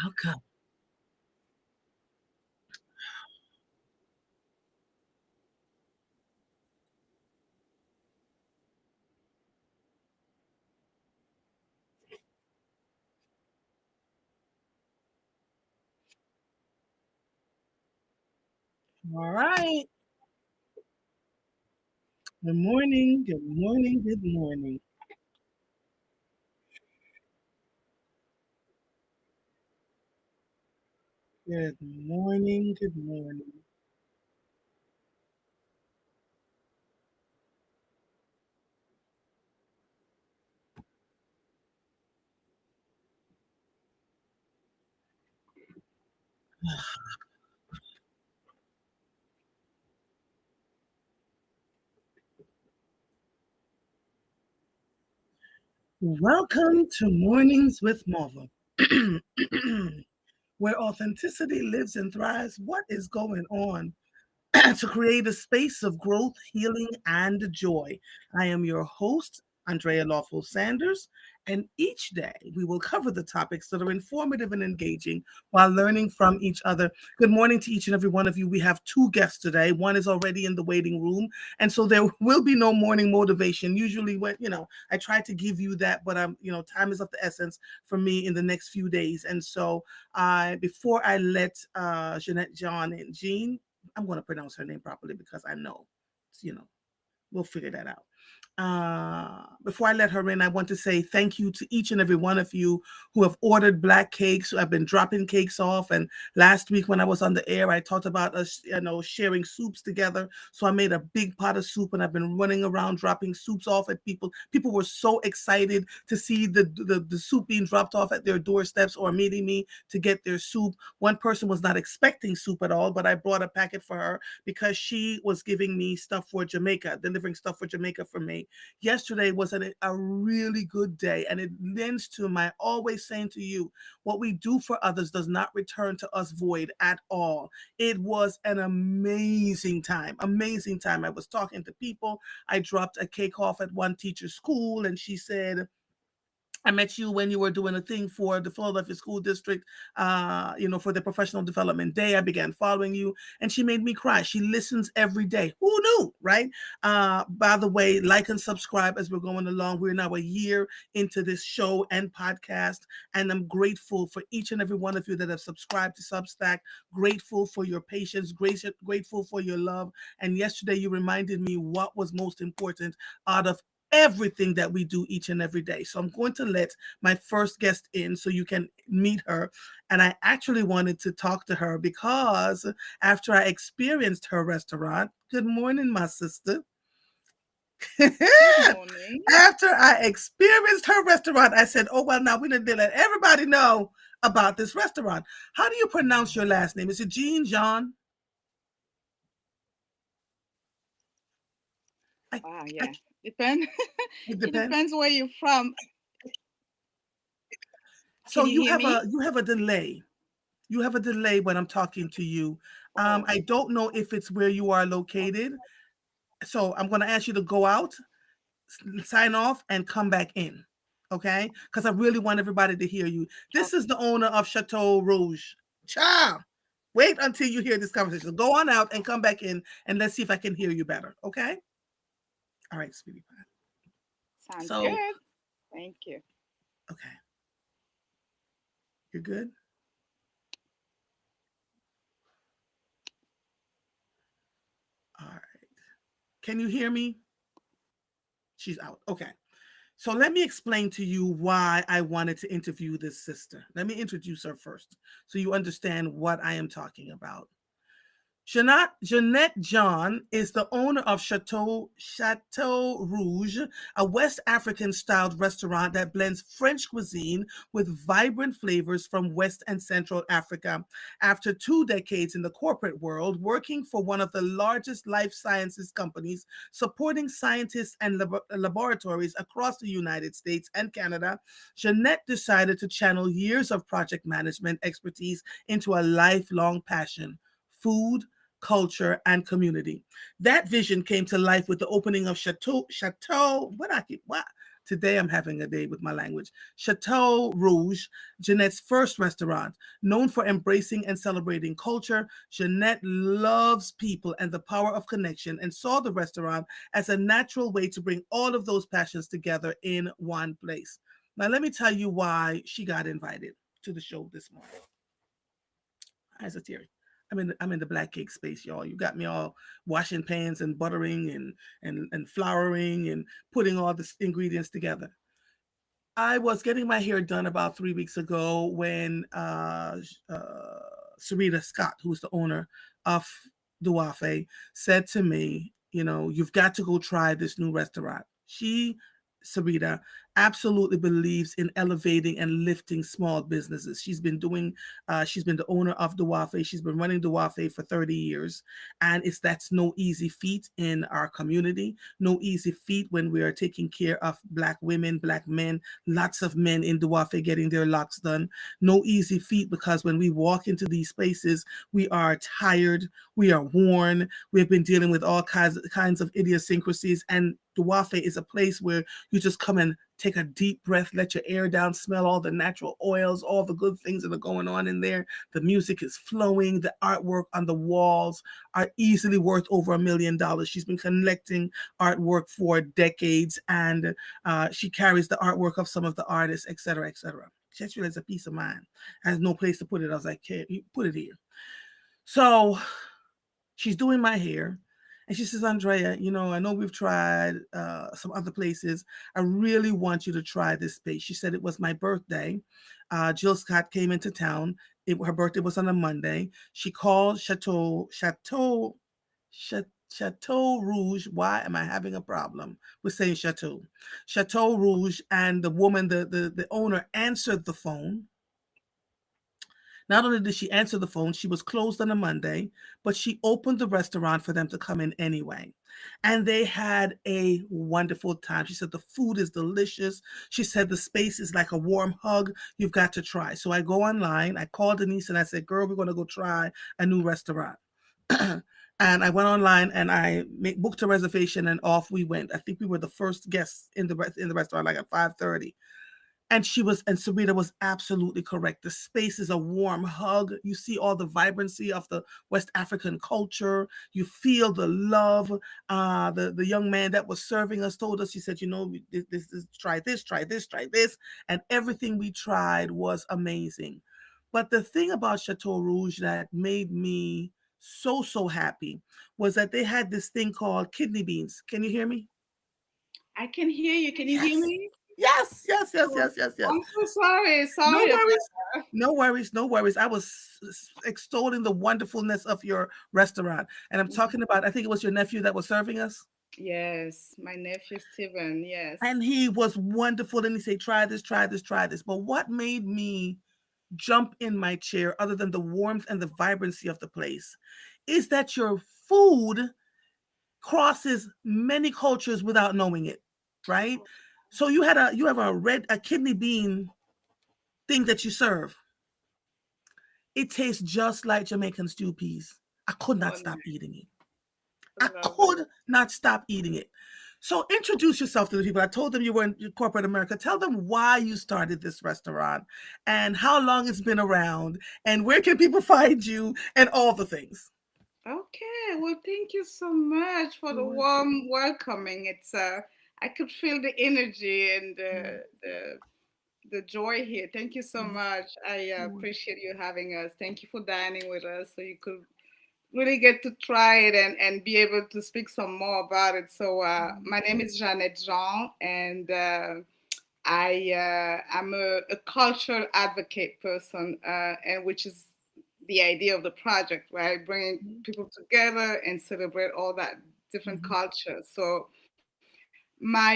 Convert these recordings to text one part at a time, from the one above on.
Welcome. All right. Good morning. Good morning. Good morning. Good morning. Good morning. Welcome to Mornings with Marva, where authenticity lives and thrives. What is going on? To create a space of growth, healing, and joy. I am your host, Andrea Lawful Sanders, and each day we will cover the topics that are informative and engaging while learning from each other. Good morning to each and every one of you. We have two guests today. One is already in the waiting room, and so there will be no morning motivation. Usually, when I try to give you that, but time is of the essence for me in the next few days, and so I before I let Jeanette, John, and Jean. I'm going to pronounce her name properly because I know, you know, we'll figure that out. Before I let her in, I want to say thank you to each and every one of you who have ordered black cakes. I've been dropping cakes off, and last week when I was on the air, I talked about us, sharing soups together. So I made a big pot of soup, and I've been running around dropping soups off at people. People were so excited to see the soup being dropped off at their doorsteps or meeting me to get their soup. One person was not expecting soup at all, but I brought a packet for her because she was giving me stuff for Jamaica, delivering stuff for Jamaica for me. Yesterday was a really good day, and it lends to my always saying to you, what we do for others does not return to us void at all. It was an amazing time, amazing time. I was talking to people. I dropped a cake off at one teacher's school, and she said, I met you when you were doing a thing for the Philadelphia School District, for the Professional Development Day. I began following you, and she made me cry. She listens every day. Who knew, right? By the way, like and subscribe as we're going along. We're now a year into this show and podcast, and I'm grateful for each and every one of you that have subscribed to Substack. Grateful for your patience, grateful for your love. And yesterday, you reminded me what was most important out of everything that we do each and every day. So I'm going to let my first guest in so you can meet her. And I actually wanted to talk to her because after I experienced her restaurant, good morning, my sister. Good morning. After I experienced her restaurant, I said, oh, well, now we need to let everybody know about this restaurant. How do you pronounce your last name? Is it Jean, John? I, I, Yeah. Depend. it It depends. depends where you're from. So Can you hear me? you have a delay. You have a delay when I'm talking to you. Oh, I don't know if it's where you are located. So I'm going to ask you to go out, sign off, and come back in. Okay? Because I really want everybody to hear you. This is okay. the owner of Chateau Rouge. Ciao. Wait until you hear this conversation. Go on out and come back in, and let's see if I can hear you better. Okay? All right, sweetie pie. Sounds So, good. Thank you. okay. You're good? All right. Can you hear me? She's out. Okay. So let me explain to you why I wanted to interview this sister. Let me introduce her first so you understand what I am talking about. Jeanette John is the owner of Chateau Rouge, a West African styled restaurant that blends French cuisine with vibrant flavors from West and Central Africa. After 2 decades in the corporate world, working for one of the largest life sciences companies, supporting scientists and laboratories across the United States and Canada, Jeanette decided to channel years of project management expertise into a lifelong passion: food, culture, and community. That vision came to life with the opening of Chateau. What I keep what? Today I'm having a day with my language. Chateau Rouge, Jeanette's first restaurant. Known for embracing and celebrating culture, Jeanette loves people and the power of connection and saw the restaurant as a natural way to bring all of those passions together in one place. Now, let me tell you why she got invited to the show this morning. Eyes are teary. I'm in the black cake space, y'all. You got me all washing pans and buttering and flouring and putting all the ingredients together. I was getting my hair done about 3 weeks ago when Sarita Scott, who's the owner of Duafe, said to me, you've got to go try this new restaurant. Sarita, absolutely believes in elevating and lifting small businesses. She's been the owner of Duafe. She's been running Duafe for 30 years. And that's no easy feat in our community, no easy feat when we are taking care of Black women, Black men, lots of men in Duafe getting their locks done. No easy feat because when we walk into these spaces, we are tired, we are worn, we've been dealing with all kinds of idiosyncrasies. And Duafe is a place where you just come and take a deep breath, let your air down, smell all the natural oils, all the good things that are going on in there. The music is flowing. The artwork on the walls are easily worth over $1 million. She's been collecting artwork for decades, and she carries the artwork of some of the artists, et cetera, et cetera. She actually has a peace of mind. Has no place to put it. I was like, "Hey, put it here." So she's doing my hair. And she says, Andrea, I know we've tried some other places. I really want you to try this space. She said it was my birthday. Jill Scott came into town. Her birthday was on a Monday. She called Chateau Rouge. Why am I having a problem with saying Chateau? Chateau Rouge, and the woman, the owner, answered the phone. Not only did she answer the phone, she was closed on a Monday, but she opened the restaurant for them to come in anyway. And they had a wonderful time. She said the food is delicious. She said the space is like a warm hug. You've got to try. So I go online. I called Denise and I said, girl, we're going to go try a new restaurant. And I went online and I booked a reservation and off we went. I think we were the first guests in the restaurant, like at 5:30. And Sarita was absolutely correct. The space is a warm hug. You see all the vibrancy of the West African culture. You feel the love. The young man that was serving us told us, he said, try this, try this, try this. And everything we tried was amazing. But the thing about Chateau Rouge that made me so, so happy was that they had this thing called kidney beans. Can you hear me? I can hear you. Can you hear Yes. me? Yes, yes, yes, Oh, yes, yes, yes. I'm so sorry. No Sorry about worries. that. No worries. No worries. I was extolling the wonderfulness of your restaurant. And I'm talking about, I think it was your nephew that was serving us. Yes, my nephew Steven. Yes. And he was wonderful. And he said, try this, try this, try this. But what made me jump in my chair, other than the warmth and the vibrancy of the place, is that your food crosses many cultures without knowing it, right? So you have a kidney bean thing that you serve. It tastes just like Jamaican stew peas. I could Oh, not stop nice. eating it. I I love it. could not stop eating it. So introduce yourself to the people. I told them you were in corporate America. Tell them why you started this restaurant and how long it's been around and where can people find you and all the things. Okay. Well, thank you so much for You're the welcome. warm welcoming. I could feel the energy and Yeah, the joy here. Thank you so yeah, much. I you're welcome. appreciate you having us. Thank you for dining with us, so you could really get to try it and be able to speak some more about it. So, my name is Jeannette Jean, and I'm a cultural advocate person, and which is the idea of the project, right? Bringing people together and celebrate all that different Mm-hmm. cultures. So my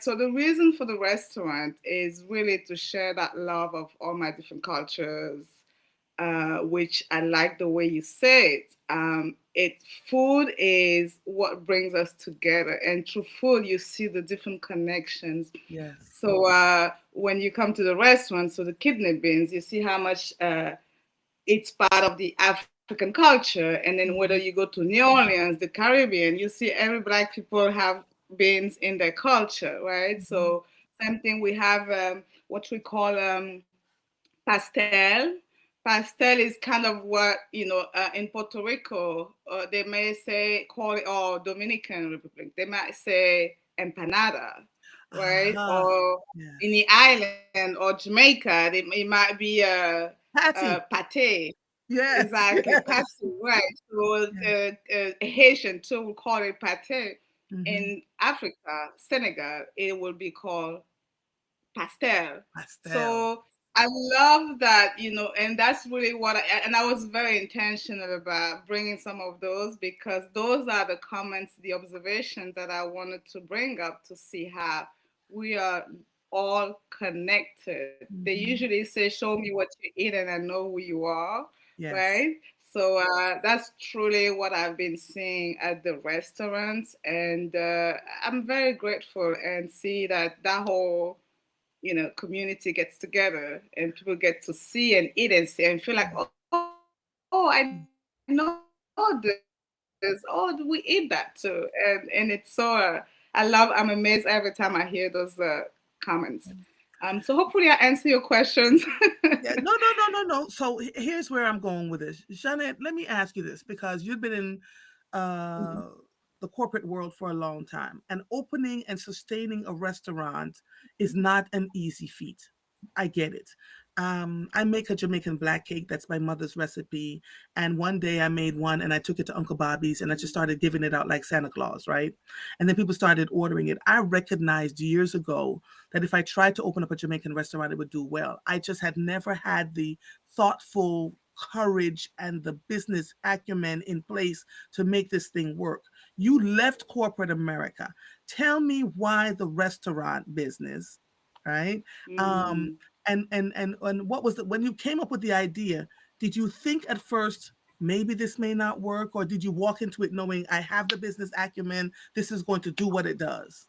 so the reason for the restaurant is really to share that love of all my different cultures, which I like the way you say it. Food is what brings us together, and through food you see the different connections. Yes. So when you come to the restaurant, so the kidney beans, you see how much it's part of the African culture. And then whether Mm-hmm. you go to New Orleans, the Caribbean, you see every black people have beans in their culture, right? Mhm. So same thing, we have what we call pastel. Pastel is kind of what, in Puerto Rico, they may say, call it, or Dominican Republic, they might say empanada, right? Ah, Or in yes. the island or Jamaica, it might be Patty. pate. Yes, Exactly, pate, yes, right? So yes. Haitian too will call it pate. Hmm. In Africa, Senegal, it will be called pastel. Pastel. So I love that, and that's really and I was very intentional about bringing some of those, because those are the comments, the observations that I wanted to bring up to see how we are all connected. They Hmm. usually say, "Show me what you eat, and I know who you are," Yes. right? So that's truly what I've been seeing at the restaurants, and I'm very grateful and see that whole community gets together and people get to see and eat and see and feel like, oh, I know this. Oh, do we eat that too? And it's so I'm amazed every time I hear those comments. So hopefully I answer your questions. Yeah, no, no, no, no, no. So here's where I'm going with this. Jeanette, let me ask you this because you've been in uh, the corporate world for a long time, and opening and sustaining a restaurant is not an easy feat. I get it. I make a Jamaican black cake. That's my mother's recipe. And one day I made one and I took it to Uncle Bobby's and I just started giving it out like Santa Claus, right? And then people started ordering it. I recognized years ago that if I tried to open up a Jamaican restaurant, it would do well. I just had never had the thoughtful courage and the business acumen in place to make this thing work. You left corporate America. Tell me why the restaurant business, right? Um, Mm, and what was it when you came up with the idea? Did you think at first maybe this may not work, or did you walk into it knowing I have the business acumen? This is going to do what it does.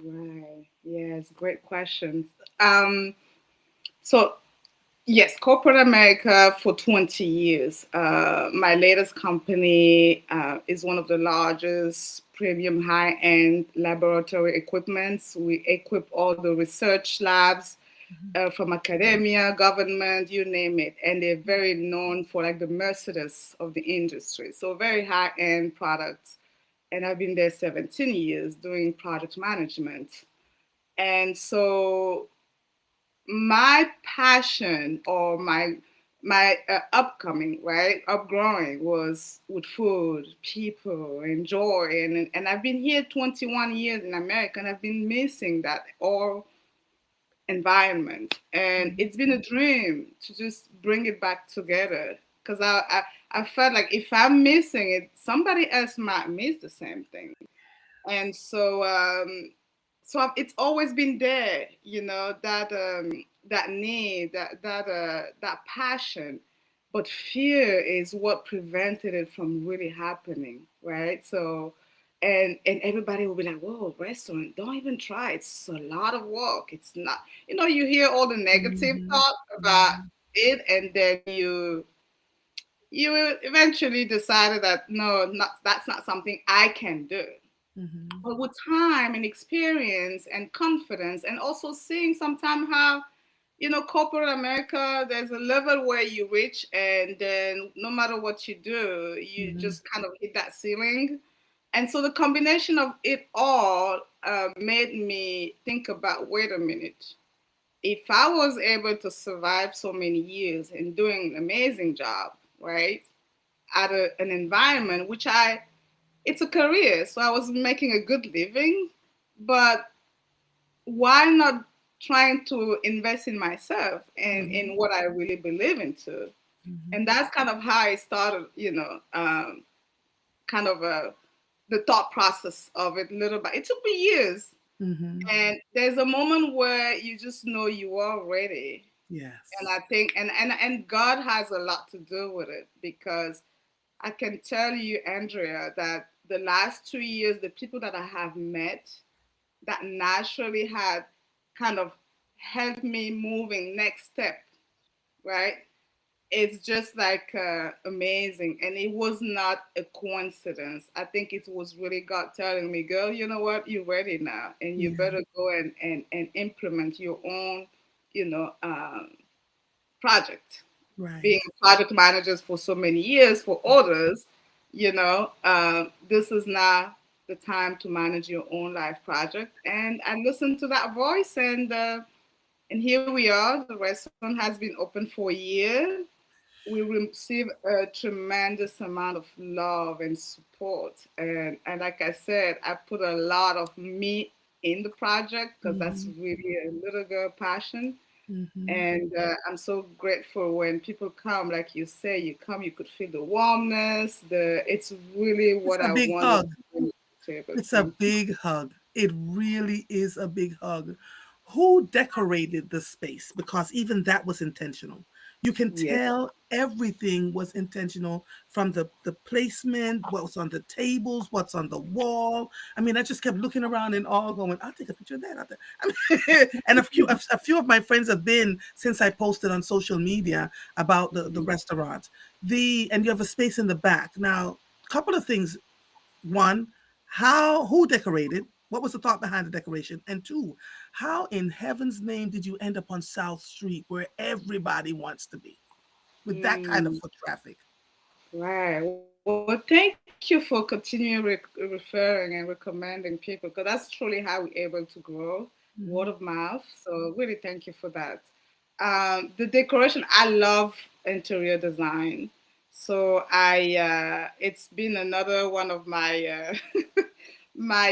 right. Yes, great questions. Um, so yes, corporate America for 20 years. My latest company is one of the largest premium high end laboratory equipments. We equip all the research labs from academia, government, you name it. And they're very known for like the Mercedes of the industry. So very high end products. And I've been there 17 years doing project management. And so my passion, or my upcoming, right, upgrowing, was with food, people, and joy. And I've been here 21 years in America, and I've been missing that all environment. And Mhm. it's been a dream to just bring it back together, because I felt like if I'm missing it, somebody else might miss the same thing. And so it's always been there, that need, that passion. But fear is what prevented it from really happening, right? So and everybody will be like, whoa, restaurant, don't even try, it's a lot of work, it's not, you hear all the negative Mhm. talk about Mhm. it, and then you eventually decided that no, not that's not something I can do. Mhm. But with time and experience and confidence, and also seeing sometimes how, corporate America, there's a level where you reach, and then no matter what you do, you Mhm. just kind of hit that ceiling. And so the combination of it all made me think about, wait a minute, if I was able to survive so many years and doing an amazing job, right, at an environment which it's a career, so I was making a good living, but why not trying to invest in myself and Mhm. in what I really believe into? Mhm. And that's kind of how I started, kind of the thought process of it little by. It took me years, Mhm. and there's a moment where you just know you are ready. And Yes. I think, and God has a lot to do with it, because I can tell you, Andrea, that the last 2 years, the people that I have met that naturally had kind of helped me moving next step, right? it's just like amazing, and it was not a coincidence. I think it was really God telling me, girl, you know what, you're ready now, and you Yeah. better go and implement your own, you know, project. Being Right. a project managers for so many years for others, you know, this is now the time to manage your own life project. And I listened to that voice, and here we are. The restaurant has been open for a year. We receive a tremendous amount of love and support. And like I said, I put a lot of me in the project because that's Hmm. really a little girl passion. Hmm. And I'm so grateful when people come, like you say, you come, you could feel the warmness. It's really It's what a I big wanted hug. to bring to the table. It's a Thank you. big hug. It really is a big hug. Who decorated the space? Because even that was intentional. You can Yes. tell everything was intentional from the placement, what's on the tables, what's on the wall. I mean, I just kept looking around and all going, I'll take a picture of that out there. I mean, and a few of my friends have been since I posted on social media about the restaurant. And you have a space in the back. Now, a couple of things. One, who decorated? What was the thought behind the decoration? And two, how in heaven's name did you end up on South Street where everybody wants to be with that kind of Mm, foot traffic? right. Well, thank you for continuing referring and recommending people because that's truly how we're able to grow word of Hmm. mouth. So really, thank you for that. The decoration, I love interior design. So it's been another one of my my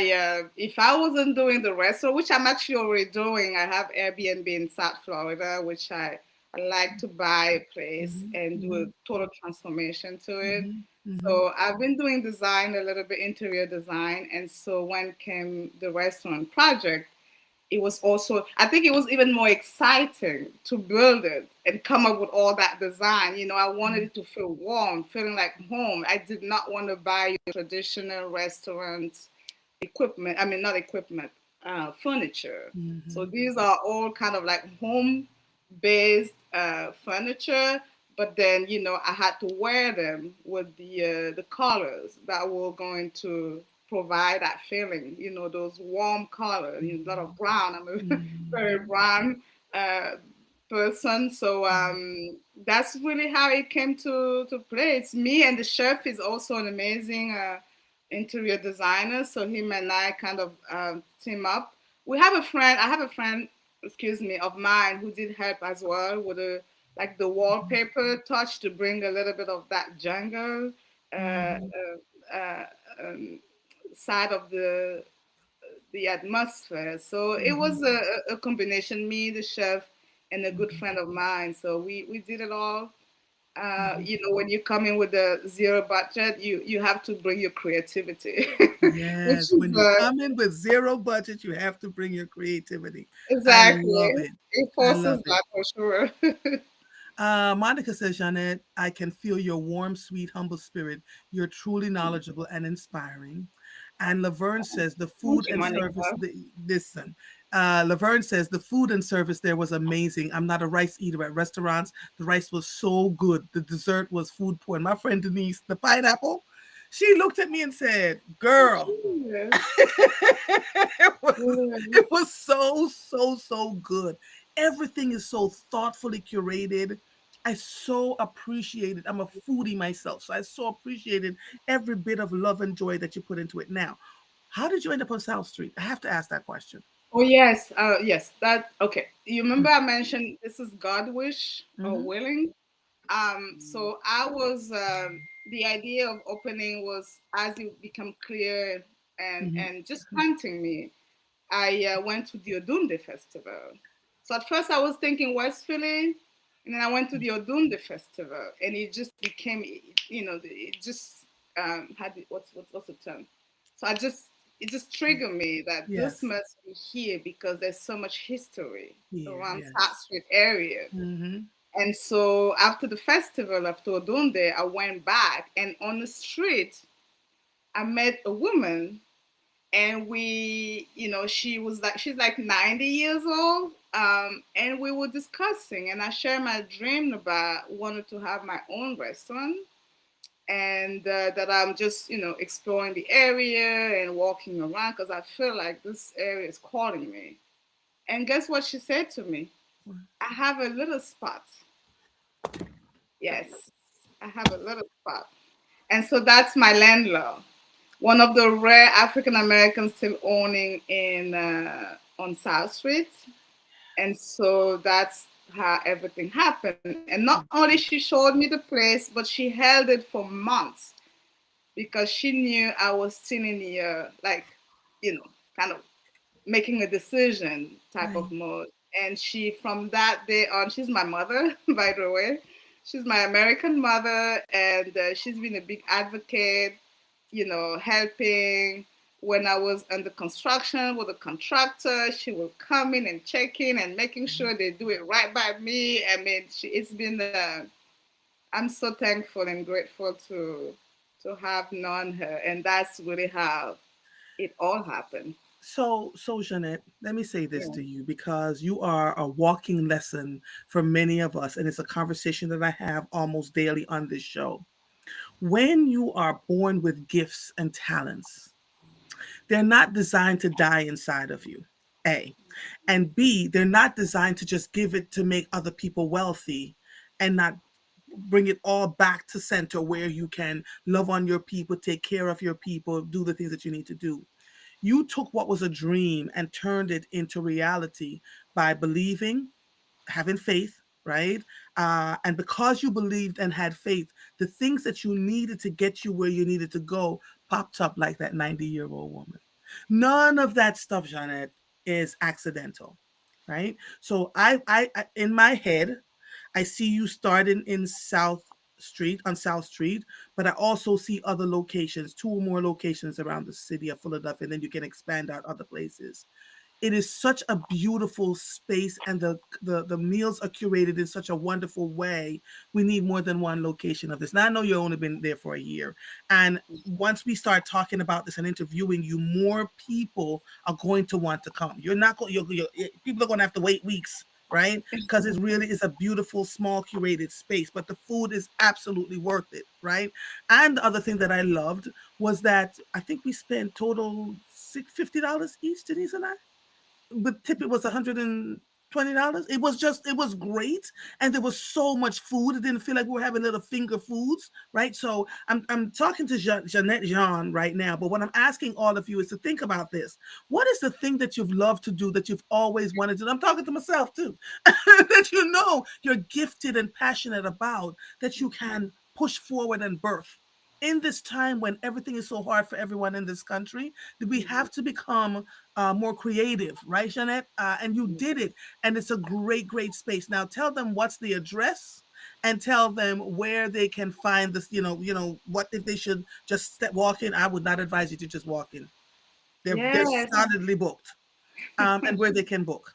if I wasn't doing the restaurant, which I'm actually already doing, I have Airbnb in South Florida, which I like to buy a place Hmm. and do a Hmm. total transformation to it. Hmm. Hmm. So I've been doing design a little bit, interior design, and so when came the restaurant project, it was also, I think it was even more exciting to build it and come up with all that design. You know, I wanted it to feel warm, feeling like home. I did not want to buy your traditional restaurant equipment. I mean, not equipment, furniture. So Hmm. these are all kind of like home based furniture. But then, you know, I had to wear them with the colors that were going to provide that feeling. You know, those warm colors. You know, a lot of brown. I'm a very brown uh, person. So that's really how it came to play. It's me, and the chef is also an amazing interior designer. So him and I kind of team up. We have a friend. I have a friend, excuse me, of mine who did help as well with the wallpaper touch to bring a little bit of that jungle uh, uh, Hmm. uh, um, side of the atmosphere. So it Hmm. was a combination, me, the chef, and a good friend of mine. So we did it all. Hmm. You know, when you come in with a zero budget, you have to bring your creativity, which Yes, is when you come in with zero budget, you have to bring your creativity. I exactly, love it. it I forces love it. that for sure. Monica says, Jeanette, I can feel your warm, sweet, humble spirit. You're truly knowledgeable and inspiring. And Laverne says, the Thank food you, and service, Monica. listen, Laverne says, the food and service there was amazing. I'm not a rice eater at restaurants. The rice was so good. The dessert was food porn. My friend Denise, the pineapple, she looked at me and said, girl, Yeah, it was yeah. it was so good. Everything is so thoughtfully curated. I so appreciated. I'm a foodie myself, so I so appreciated every bit of love and joy that you put into it. Now, how did you end up on South Street? I have to ask that question. Oh yes, yes. That okay. You remember I mentioned this is God wish or Mm-hmm. willing. So I was the idea of opening was as it become clear Mm-hmm. and just hunting me. I went to the Odunde Festival. So at first I was thinking West Philly, and then I went to the Odunde Festival, and it just became, you know, it just had what's the term? So it just triggered me that this Yes. must be here because there's so much history Here. around South Yes. Street area. Mm-hmm. And so after the festival, after Odunde, I went back, and on the street, I met a woman, and we, you know, she's like 90 years old, And we were discussing, and I shared my dream about wanting to have my own restaurant, and that I'm just, exploring the area and walking around because I feel like this area is calling me. And guess what she said to me? I have a little spot. Yes, I have a little spot. And so that's my landlord, one of the rare African Americans still owning in on South Street. And so that's how everything happened. And not only she showed me the place, but she held it for months because she knew I was still in the kind of making a decision type of Right. mode. And she, from that day on, she's my mother, by the way. She's my American mother, and she's been a big advocate, helping when I was under construction with a contractor. She will come in and check in and making sure they do it right by me. I mean, it's been, I'm so thankful and grateful to have known her. And that's really how it all happened. So Jeanette, let me say this Yeah. to you because you are a walking lesson for many of us, and it's a conversation that I have almost daily on this show. When you are born with gifts and talents, they're not designed to die inside of you. A. And B, they're not designed to just give it to make other people wealthy and not bring it all back to center where you can love on your people, take care of your people, do the things that you need to do. You took what was a dream and turned it into reality by believing, having faith, right? And because you believed and had faith, the things that you needed to get you where you needed to go popped up like that 90-year-old woman. None of that stuff, Jeanette, is accidental, right? So in my head, I see you starting in South Street, but I also see other locations, two or more locations around the city of Philadelphia, and then you can expand out other places. It is such a beautiful space, and the meals are curated in such a wonderful way. We need more than one location of this. Now I know you've only been there for a year, and once we start talking about this and interviewing you, more people are going to want to come. You're not going. People are going to have to wait weeks, right? Because it really is a beautiful, small, curated space. But the food is absolutely worth it, right? And the other thing that I loved was that I think we spent total $50 each, Denise and I, but tip it was $120. It was great, and there was so much food. It didn't feel like we were having little finger foods, right? So I'm talking to Jeanette Jean right now, but what I'm asking all of you is to think about this. What is the thing that you've loved to do that you've always wanted to do? I'm talking to myself too. That you know you're gifted and passionate about, that you can push forward and birth in this time when everything is so hard for everyone in this country, that we have to become more creative, right, Jeanette? And you did it, and it's a great, great space. Now, tell them what's the address, and tell them where they can find this. What if they should just walk in. I would not advise you to just walk in. They're Yes. solidly booked, and where they can book.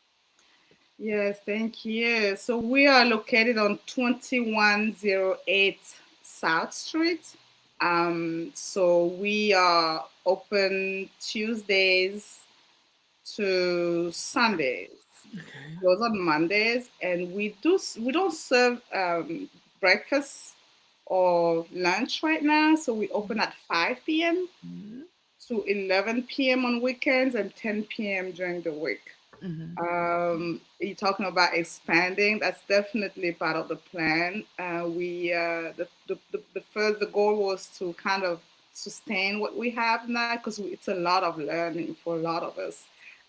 Yes, thank you. So we are located on 2108 South Street. So we are open Tuesdays to Sundays. Okay. Those are Mondays, and we don't serve breakfast or lunch right now. So we open at 5 p.m. Mhm. to 11 p.m. on weekends and 10 p.m. during the week. Mhm. You're talking about expanding. That's definitely part of the plan. We the goal was to kind of sustain what we have now because it's a lot of learning for a lot of us.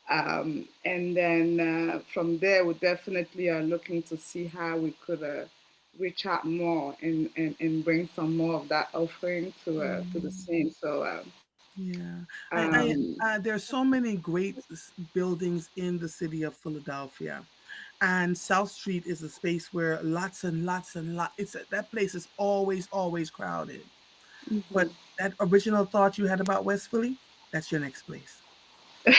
And then from there, we definitely are looking to see how we could reach out more and bring some more of that offering to the Mm. scene. So Yeah, um, there are so many great buildings in the city of Philadelphia, and South Street is a space where lots and lots and lot. That place is always, always crowded. But mhm. that original thought you had about West Philly, that's your next place. Don't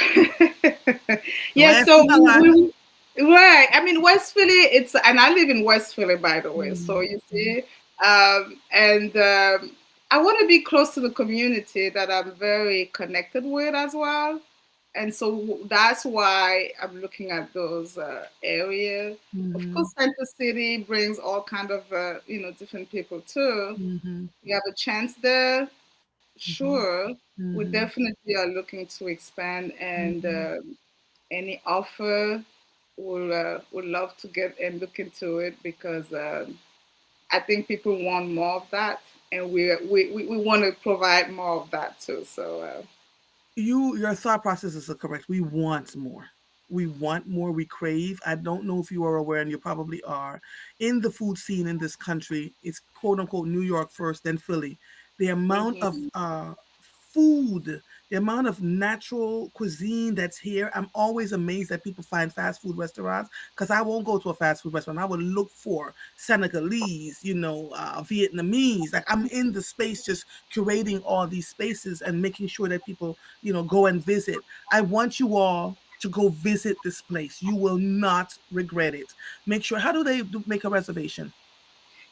Yeah, ask so me how I know. right. I mean, West Philly. It's and I live in West Philly, by the way. So Mm, you mm, see, and I want to be close to the community that I'm very connected with as well. and so that's why I'm looking at those areas. Of Mm-hmm. course, Center City brings all kind of different people too. Mm-hmm. We have a chance there, Mm-hmm. sure. We Mm-hmm. definitely are looking to expand, and Mm-hmm. any offer, we'll love to get and look into it because I think people want more of that, and we want to provide more of that too. So Your thought processes are correct. We want more. We want more. We crave. I don't know if you are aware, and you probably are, in the food scene in this country. It's quote unquote New York first, then Philly. The amount of mhm. food, the amount of natural cuisine that's here. I'm always amazed that people find fast food restaurants, because I won't go to a fast food restaurant. I would look for Senegalese, Vietnamese. Like, I'm in the space just curating all these spaces and making sure that people, go and visit. I want you all to go visit this place. You will not regret it. Make sure, how do they make a reservation?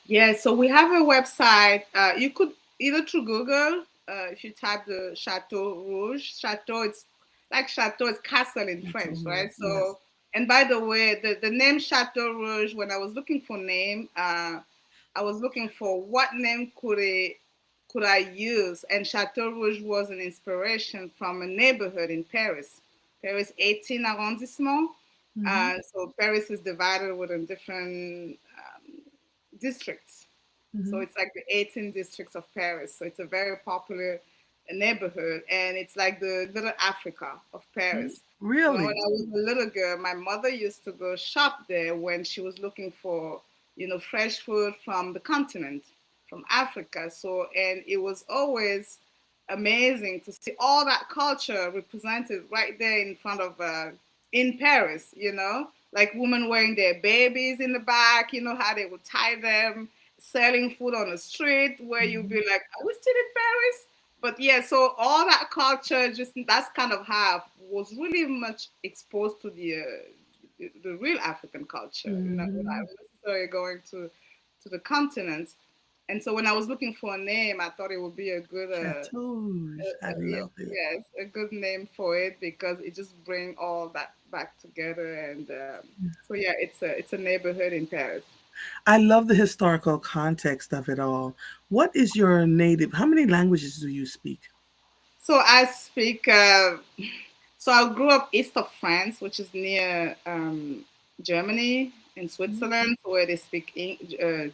Yeah, so we have a website. You could either through Google, if you type the Chateau Rouge, Chateau, it's like Chateau, it's castle in French, right? Yes. So, and by the way, the name Chateau Rouge, when I was looking for name, I was looking for what name could I use, and Chateau Rouge was an inspiration from a neighborhood in Paris, Paris 18 arrondissement. Mm-hmm. So Paris is divided within different districts. So Mm-hmm. it's like the 18 districts of Paris. So it's a very popular neighborhood, and it's like the little Africa of Paris. You know, when Really? I was a little girl, my mother used to go shop there when she was looking for, fresh food from the continent, from Africa. So, and it was always amazing to see all that culture represented right there in front of, in Paris, like women wearing their babies in the back, how they would tie them, selling food on the street, where you'd be Mm-hmm. like, are we still in Paris? But yeah, so all that culture, just that's kind of how was really much exposed to the real African culture, Mm-hmm. without necessarily going to the continent. And so when I was looking for a name, I thought it would be a good, Chateauge. I love it. yes, a good name for it because it just bring all that back together. And so yeah, it's a neighborhood in Paris. I love the historical context of it all. What is your native? How many languages do you speak? So I speak. So I grew up east of France, which is near Germany and Switzerland, where they speak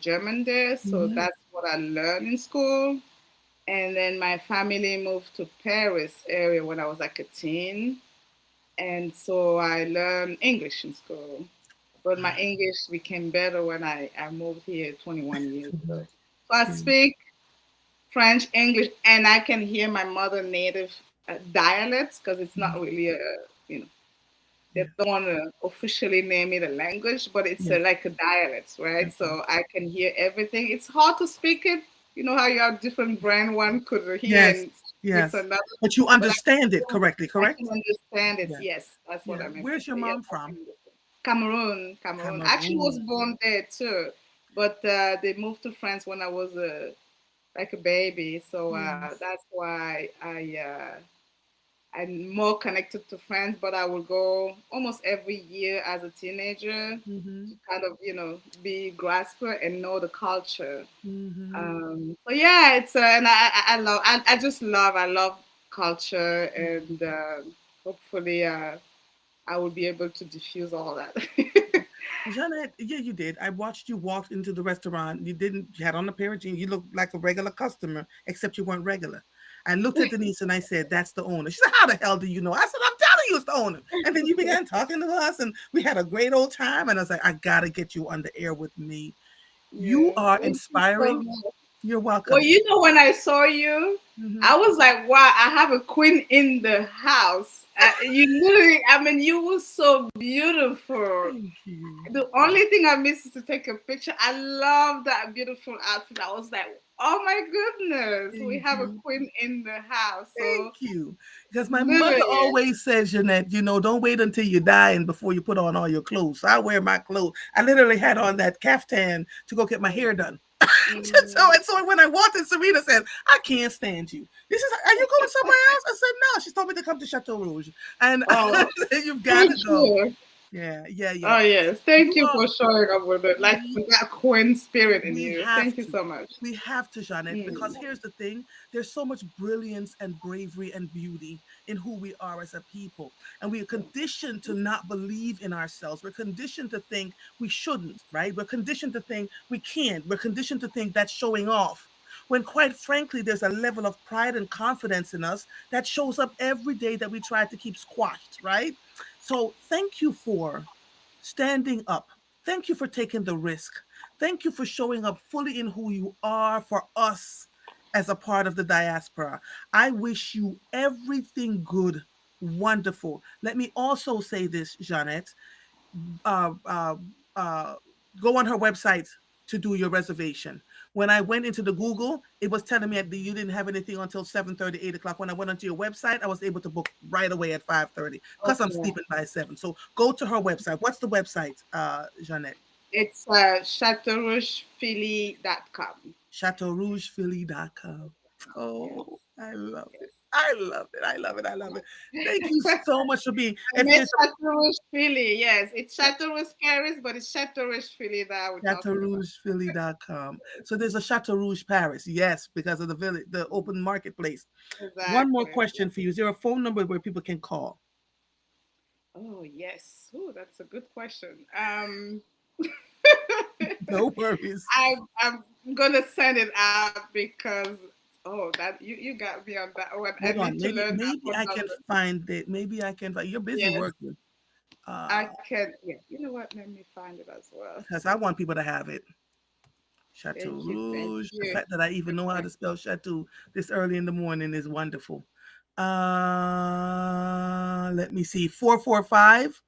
German there. So Mm-hmm. that's what I learned in school. And then my family moved to Paris area when I was like a teen, and so I learned English in school. But my English became better when I moved here 21 years ago. So I Yeah. speak French, English, and I can hear my mother native dialects because it's not really you know, they Yeah. don't want to officially name it a language, but it's Yeah. like a dialect, right? Okay. So I can hear everything. It's hard to speak it. You know how you have different brain, one could hear Yes. and with Yes. another, But you but understand it correctly, I can correct? understand it. Yeah. Yes, that's what Yeah. I meant to Where's your say. Yes, mom I can from? understand. Cameroon, Cameroon. Actually, was Cameroon. born there too, but they moved to France when I was like a baby. So Yes. that's why I'm more connected to France. But I will go almost every year as a teenager Mm-hmm. to kind of be grasper and know the culture. Mm-hmm. So yeah, it's and I love I love culture, and hopefully I will be able to diffuse all that. Jeanette, yeah, you did. I watched you walk into the restaurant. You had on a pair of jeans. You looked like a regular customer, except you weren't regular. I looked at Denise and I said, "That's the owner." She said, "How the hell do you know?" I said, "I'm telling you, it's the owner." And then you began talking to us, and we had a great old time. And I was like, "I gotta get you on the air with me. You Yeah, are thank you so inspiring. much. You're Well, welcome." when I saw you, Hmm. I was like, wow, I have a queen in the house. You literally, I mean, you were so beautiful. Thank you. The only thing I missed is to take a picture. I love that beautiful outfit. I was like, oh my goodness, we Thank have a you. queen in the house. Thank So, you. Because my mother literally, always says, Jeanette, don't wait until you die and before you put on all your clothes. So I wear my clothes. I literally had on that caftan to go get my hair done. Mm. So when I walked in, Serena said, "I can't stand you." This is, "Are you going somewhere else?" I said, "No." She told me to come to Chateau Rouge, and Oh, you've got for to go. sure. Yeah, yeah, yeah. Oh yes, thank You you are. for showing up with it, like with that Queen spirit in We you. have Thank you to. so much. We have to, Jeanette, because Mm. here's the thing: there's so much brilliance and bravery and beauty in who we are as a people. And we are conditioned to not believe in ourselves. We're conditioned to think we shouldn't, right? We're conditioned to think we can't. We're conditioned to think that's showing off. When quite frankly, there's a level of pride and confidence in us that shows up every day that we try to keep squashed, right? So thank you for standing up. Thank you for taking the risk. Thank you for showing up fully in who you are for us as a part of the diaspora. I wish you everything good, wonderful. Let me also say this, Jeanette. Uh, uh, uh, Go on her website to do your reservation. When I went into the Google, it was telling me that you didn't have anything until 7:30, 8 o'clock. When I went onto your website, I was able to book right away at 5:30 because I'm Okay, sleeping by 7. So go to her website. What's the website, Jeanette? it's chateaurougephilly.com. ChateauRougePhilly.com. Yes, Oh, I love it. yes. I love it. I love it. I love it. Thank you so much for being. I If meant there's Chateau Rouge Philly. Yes, it's Chateau Rouge Paris, but it's Chateau Rouge Philly that we're talking about. ChateauRougePhilly.com. So there's a Chateau Rouge Paris. Yes, because of the village, the open marketplace. One more Exactly. question for you. Is there a phone number where people can call? Oh yes. Oh, that's a good question. No worries. I'm gonna send it out because that you got me on that one. I Hold need on. to Maybe learn that maybe phone I can number. find it. Maybe I can find. You're busy Yes, working. I Uh, can. Yeah, you know what? Let me find it as well. because I want people to have it. Chateau Thank Rouge. The you fact that I even for know how sharing. to spell Chateau this early in the morning is wonderful. Let me see. 445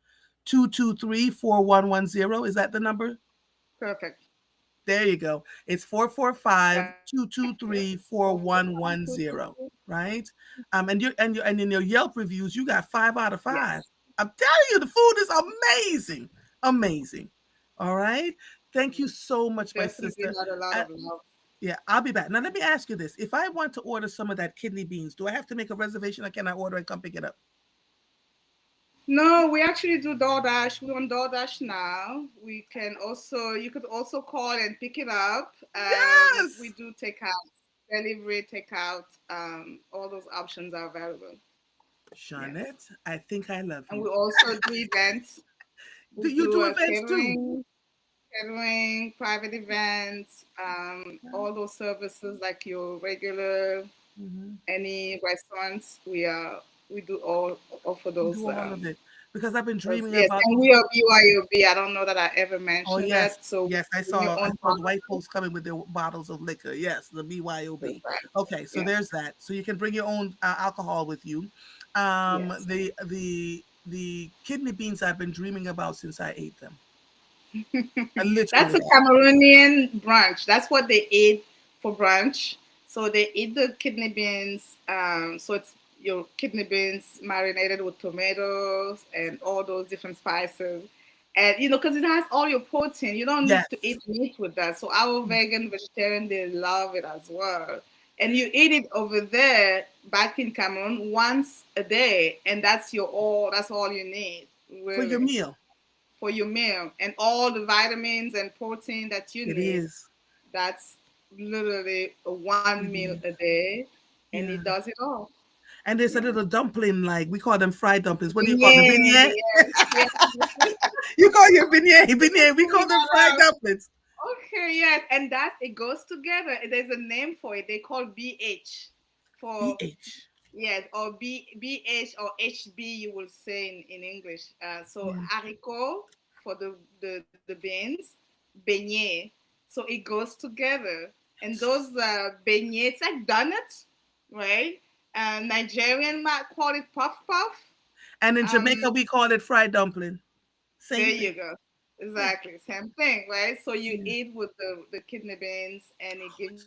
223 4110. Is that the number? Perfect. There you go. It's 445 That's it. 223 445 4110. Right? And in your Yelp reviews, you got 5 out of 5. Yes. I'm telling you, the food is amazing. Amazing. All right. Thank you so much, my Definitely sister. had a lot I, of love. yeah, I'll be back. Now let me ask you this. If I want to order some of that kidney beans, do I have to make a reservation or can I order and come pick it up? No, we actually do DoorDash. We're on DoorDash now. You could also call and pick it up. We Yes. do takeout, delivery, takeout. All those options are available. Yes. Jeanette, I think I love And you. we also do events. Do We you do do events too? catering, private events, all those services like your regular Mhm. any restaurants. We do all offer You do all of it because I've been those, dreaming yes, about and those. we are BYOB. I don't know that I ever Oh mentioned yes, that. So yes. I bring your saw I own saw the white bottle. folks coming with their bottles of liquor. Yes, the BYOB. Perfect. Okay, so Yeah. there's that. So you can bring your own alcohol with you. Yes. The kidney beans I've been dreaming about since I ate them. I That's literally a Cameroonian brunch. That's what they eat for brunch. So they eat the kidney beans. So it's your kidney beans marinated with tomatoes and all those different spices. And because it has all your protein, you don't need yes. to eat meat with that. So our vegan, vegetarian, they love it as well. And you eat it over there back in Cameroon once a day, and that's all you need, For your really, meal. for your meal, and all the vitamins and protein that you It need. is. That's literally a one It meal a is. day, and it Yeah. does it all. And there's a Yeah. little dumpling, like we call them fried dumplings. What do you call them? Beignet, Beignet? yes, yes. You call your beignet, beignet. We call Figuring them that fried out. dumplings. Okay, yes, and that it goes together. There's a name for it. They call BH for, BH. yes, or BH or HB. You will say in English. So Yeah. haricot for the beans, beignet. So it goes together, and those beignets like donuts, right? Nigerian might call it puff puff. And in Um, Jamaica, we call it fried dumpling. There Same thing. you go. Yeah. Exactly. Same thing, right? So you Yeah. eat with the kidney beans and it gives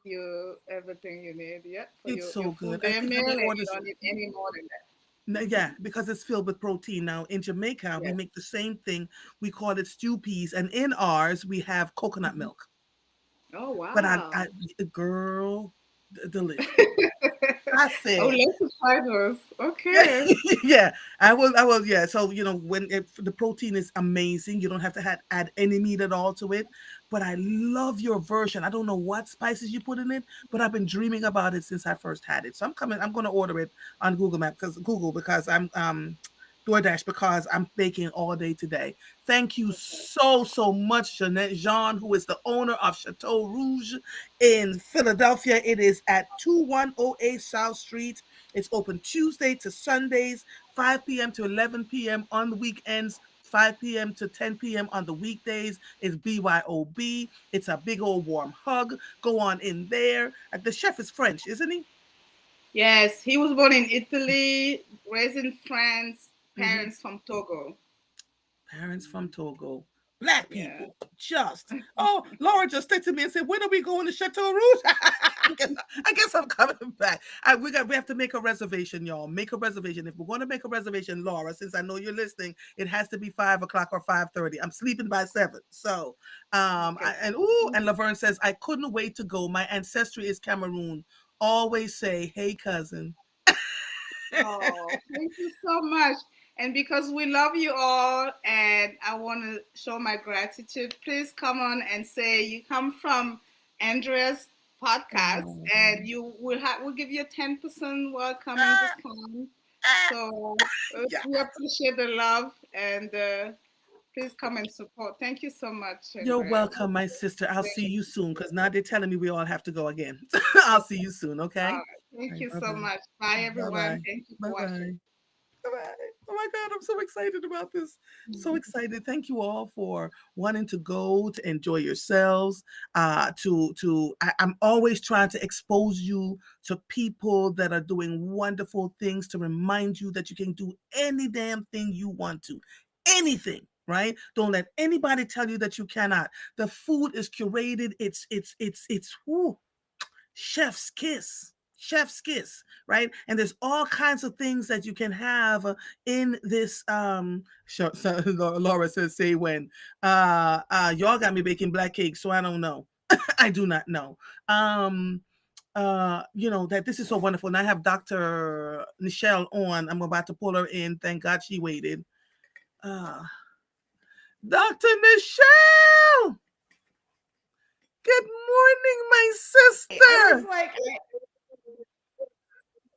you everything you need, yeah, for your It's full so day good. I meal, think and I you may don't order. need any more than that. No, yeah, because it's filled with protein. Now in Jamaica, we Yes. make the same thing. We call it stew peas, and in ours, we have coconut Mhm. milk. Oh, But wow. girl, delicious. I I would said, like to try those. yeah, Okay. yeah, I will. I will. Yeah. So when the protein is amazing, you don't have to add any meat at all to it. But I love your version. I don't know what spices you put in it, but I've been dreaming about it since I first had it. So I'm coming. I'm going to order it on Google because I'm DoorDash because I'm baking all day today. Thank you so much, Jeanette Jean, who is the owner of Chateau Rouge in Philadelphia. It is at 2108 South Street. It's open Tuesday to Sundays, 5 p.m. to 11 p.m. on the weekends, 5 p.m. to 10 p.m. on the weekdays. It's BYOB. It's a big old warm hug. Go on in there. The chef is French, isn't he? Yes, he was born in Italy, raised in France, Mm-hmm. parents from Togo. Parents from Togo. Black Yeah. people. Just. Oh, Laura just texted me and said, when are we going to Chateau Rouge? I guess I'm coming back. We have to make a reservation, y'all. Make a reservation. If we're going to make a reservation, Laura, since I know you're listening, it has to be 5 o'clock or 5:30. I'm sleeping by 7. So Okay. and Laverne says, I couldn't wait to go. My ancestry is Cameroon. Always say, hey cousin. Oh, thank you so much. And because we love you all, and I want to show my gratitude, please come on and say you come from Andrea's podcast, Oh. and you will have we'll give you a 10% welcoming discount. So Yeah. we appreciate the love, and please come and support. Thank you so much, You're Andrea. welcome, my sister. I'll see Great. you soon because now they're telling me we all have to go again. I'll see Okay. you soon, All okay? right. All Thank right, you bye so bye. much. Bye, Bye everyone. bye. Thank you Bye for watching. bye. Bye. Oh my God, I'm so excited about this. So excited. Thank you all for wanting to go to enjoy yourselves. I'm always trying to expose you to people that are doing wonderful things to remind you that you can do any damn thing you want to. Anything. Right? Don't let anybody tell you that you cannot. The food is curated. It's whoo, chef's kiss. Chef's kiss, right? And there's all kinds of things that you can have in this Laura says say when y'all got me baking black cake, so I don't know. I do not know. um that this is so wonderful. And I have Dr. Nichelle on. I'm about to pull her in. Thank God she waited. uh Dr. Nichelle, good morning, my I was sister. like,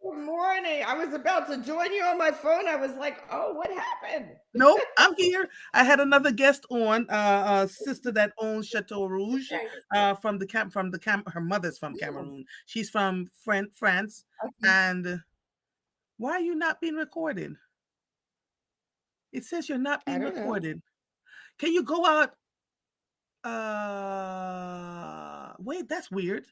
good morning. I was about to join you on my phone. I was like, oh, what happened? Nope, I'm here. I had another guest on, sister that owns Chateau Rouge, Okay. her mother's from Oh, Cameroon. She's from France. okay. And why are you not being recorded? It says you're not I being don't know. recorded. Can you go out? Wait, that's weird.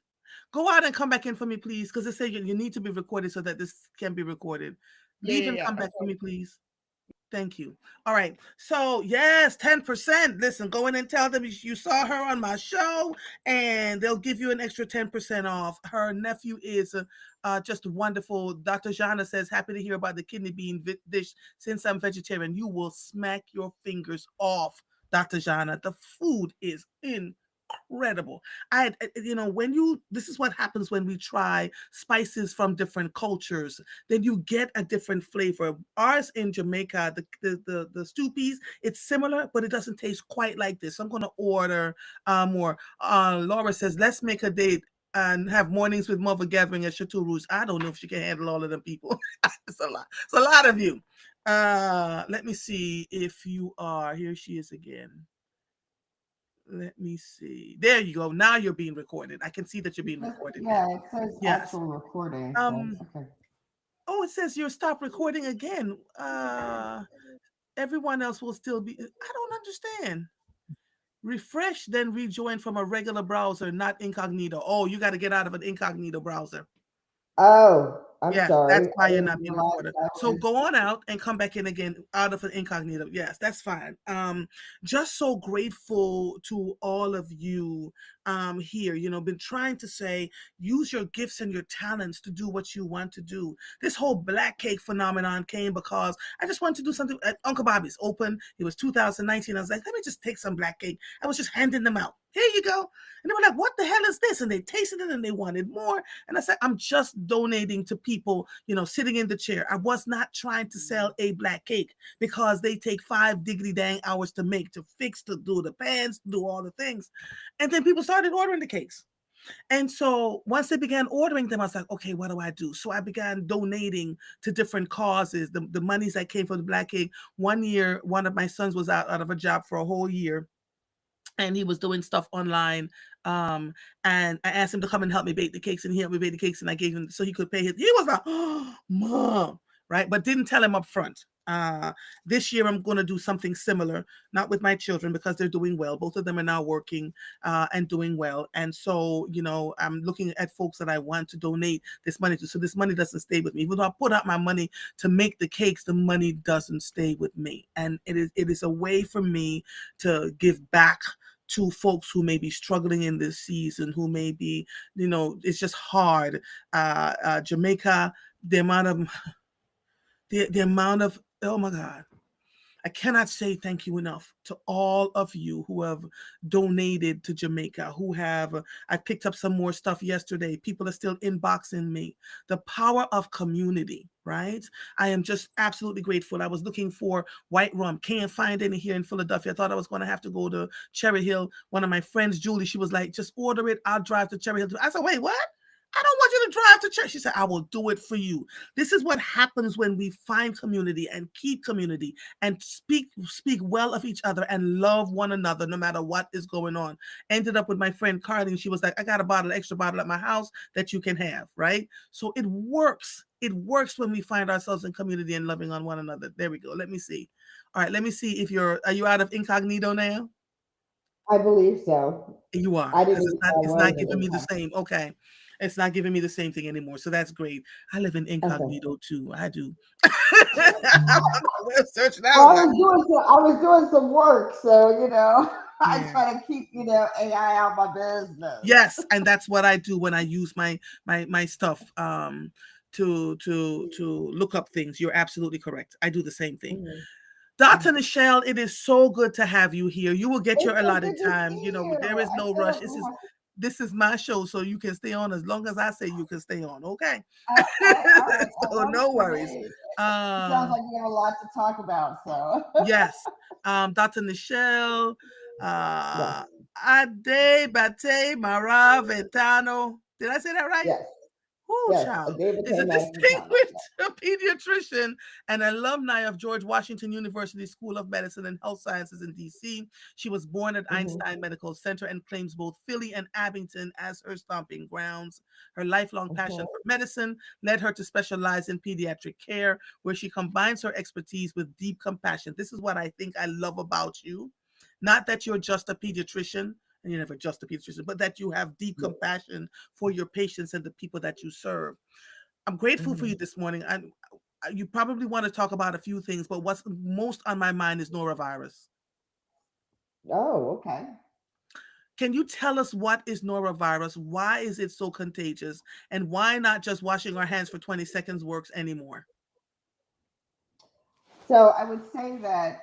Go out and come back in for me, please, because it says you need to be recorded so that this can be recorded. Yeah, Leave yeah, and yeah. come back for Okay. me, please. Thank you. All right. So, yes, 10%. Listen, go in and tell them you saw her on my show and they'll give you an extra 10% off. Her nephew is just wonderful. Dr. Jana says, happy to hear about the kidney bean dish. Since I'm vegetarian, you will smack your fingers off, Dr. Jana. The food is incredible. When this is what happens when we try spices from different cultures, then you get a different flavor. Ours in Jamaica, the stew peas, it's similar, but it doesn't taste quite like this. So I'm going to order more. Laura says, let's make a date and have mornings with mother gathering at Chateau Rouge. I don't know if she can handle all of them people. It's a lot. It's a lot of you. Let me see if you are. Here she is again. Let me see. There you go. Now you're being recorded. I can see that you're being recorded Yeah, now. it says Yes. actual recording. So, Um. okay. Oh, it says you're stop recording again. Everyone else will still be. I don't understand. Refresh, then rejoin from a regular browser, not incognito. Oh, you got to get out of an incognito browser. Oh, I'm Yes, that's sorry. why I you're didn't not being realize recorded. I So was. go on out and come back in again out of an incognito. Yes, that's fine. Just so grateful to all of you here, been trying to say, use your gifts and your talents to do what you want to do. This whole black cake phenomenon came because I just wanted to do something at Uncle Bobby's open. It was 2019. I was like, let me just take some black cake. I was just handing them out. Here you go. And they were like, what the hell is this? And they tasted it and they wanted more. And I said, I'm just donating to people, sitting in the chair. I was not trying to sell a black cake because they take 5 diggity dang hours to make, to fix, to do the pans, to do all the things. And then people started ordering the cakes. And so once they began ordering them, I was like, okay, what do I do? So I began donating to different causes. The monies that came from the black cake. One year, one of my sons was out of a job for a whole year, and he was doing stuff online. And I asked him to come and help me bake the cakes, and he helped me bake the cakes, and I gave him so he could pay his. He was like, oh, Mom, right? But didn't tell him up front. This year I'm going to do something similar, not with my children because they're doing well. Both of them are now working and doing well. And so, I'm looking at folks that I want to donate this money to. So this money doesn't stay with me. Even though I put out my money to make the cakes, the money doesn't stay with me. And it is a way for me to give back to folks who may be struggling in this season, who may be, it's just hard. Jamaica, the amount of oh my God, I cannot say thank you enough to all of you who have donated to Jamaica, I picked up some more stuff yesterday. People are still inboxing me. The power of community, right? I am just absolutely grateful. I was looking for white rum. Can't find any here in Philadelphia. I thought I was going to have to go to Cherry Hill. One of my friends, Julie, she was like, just order it. I'll drive to Cherry Hill. I said, wait, what? I don't want you to drive to church. She said, I will do it for you. This is what happens when we find community and keep community and speak well of each other and love one another no matter what is going on. Ended up with my friend Carly, and she was like, I got extra bottle at my house that you can have, right? So it works. It works when we find ourselves in community and loving on one another. There we go. Let me see. All right, let me see if are you out of incognito now? I believe so. You are, I because didn't it's even not know I it's was not in giving me the income. same. Okay. It's not giving me the same thing anymore. So that's great. I live in Okay. incognito too. I do. I'm on the web searching. I Well, was like, I was doing some work, so I yeah. try to keep AI out my business. Yes, and that's what I do when I use my stuff to look up things. You're absolutely correct. I do the same thing. Mhm, Dr. mhm. Nichelle, it is so good to have you here. You will get It's your so allotted good to time. see you. There is I no rush. feel This is my show, so you can stay on as long as I say you can stay on. Okay. okay. All right, that So works no for worries. me. It sounds Uh, like you have a lot to talk about. So yes. Dr. Nichelle, yes, uh, Ade Bate Mara Ventano. Did I say that right? yes, Whoo, yes. A child, David is K. a Madison Town. distinguished pediatrician and alumni of George Washington University School of Medicine and Health Sciences in DC. She was born at Hmm. Einstein Medical Center and claims both Philly and Abington as her stomping grounds. Her lifelong passion Hmm. for medicine led her to specialize in pediatric care, where she combines her expertise with deep compassion. This is what I think I love about you. Not that you're just a pediatrician, and you're never just a pediatrician, but that you have deep Yeah. compassion for your patients and the people that you serve. I'm grateful for Hmm. you this morning. You probably want to talk about a few things, but what's most on my mind is norovirus. Oh, okay. Can you tell us what is norovirus? Why is it so contagious? And why not just washing our hands for 20 seconds works anymore? So I would say that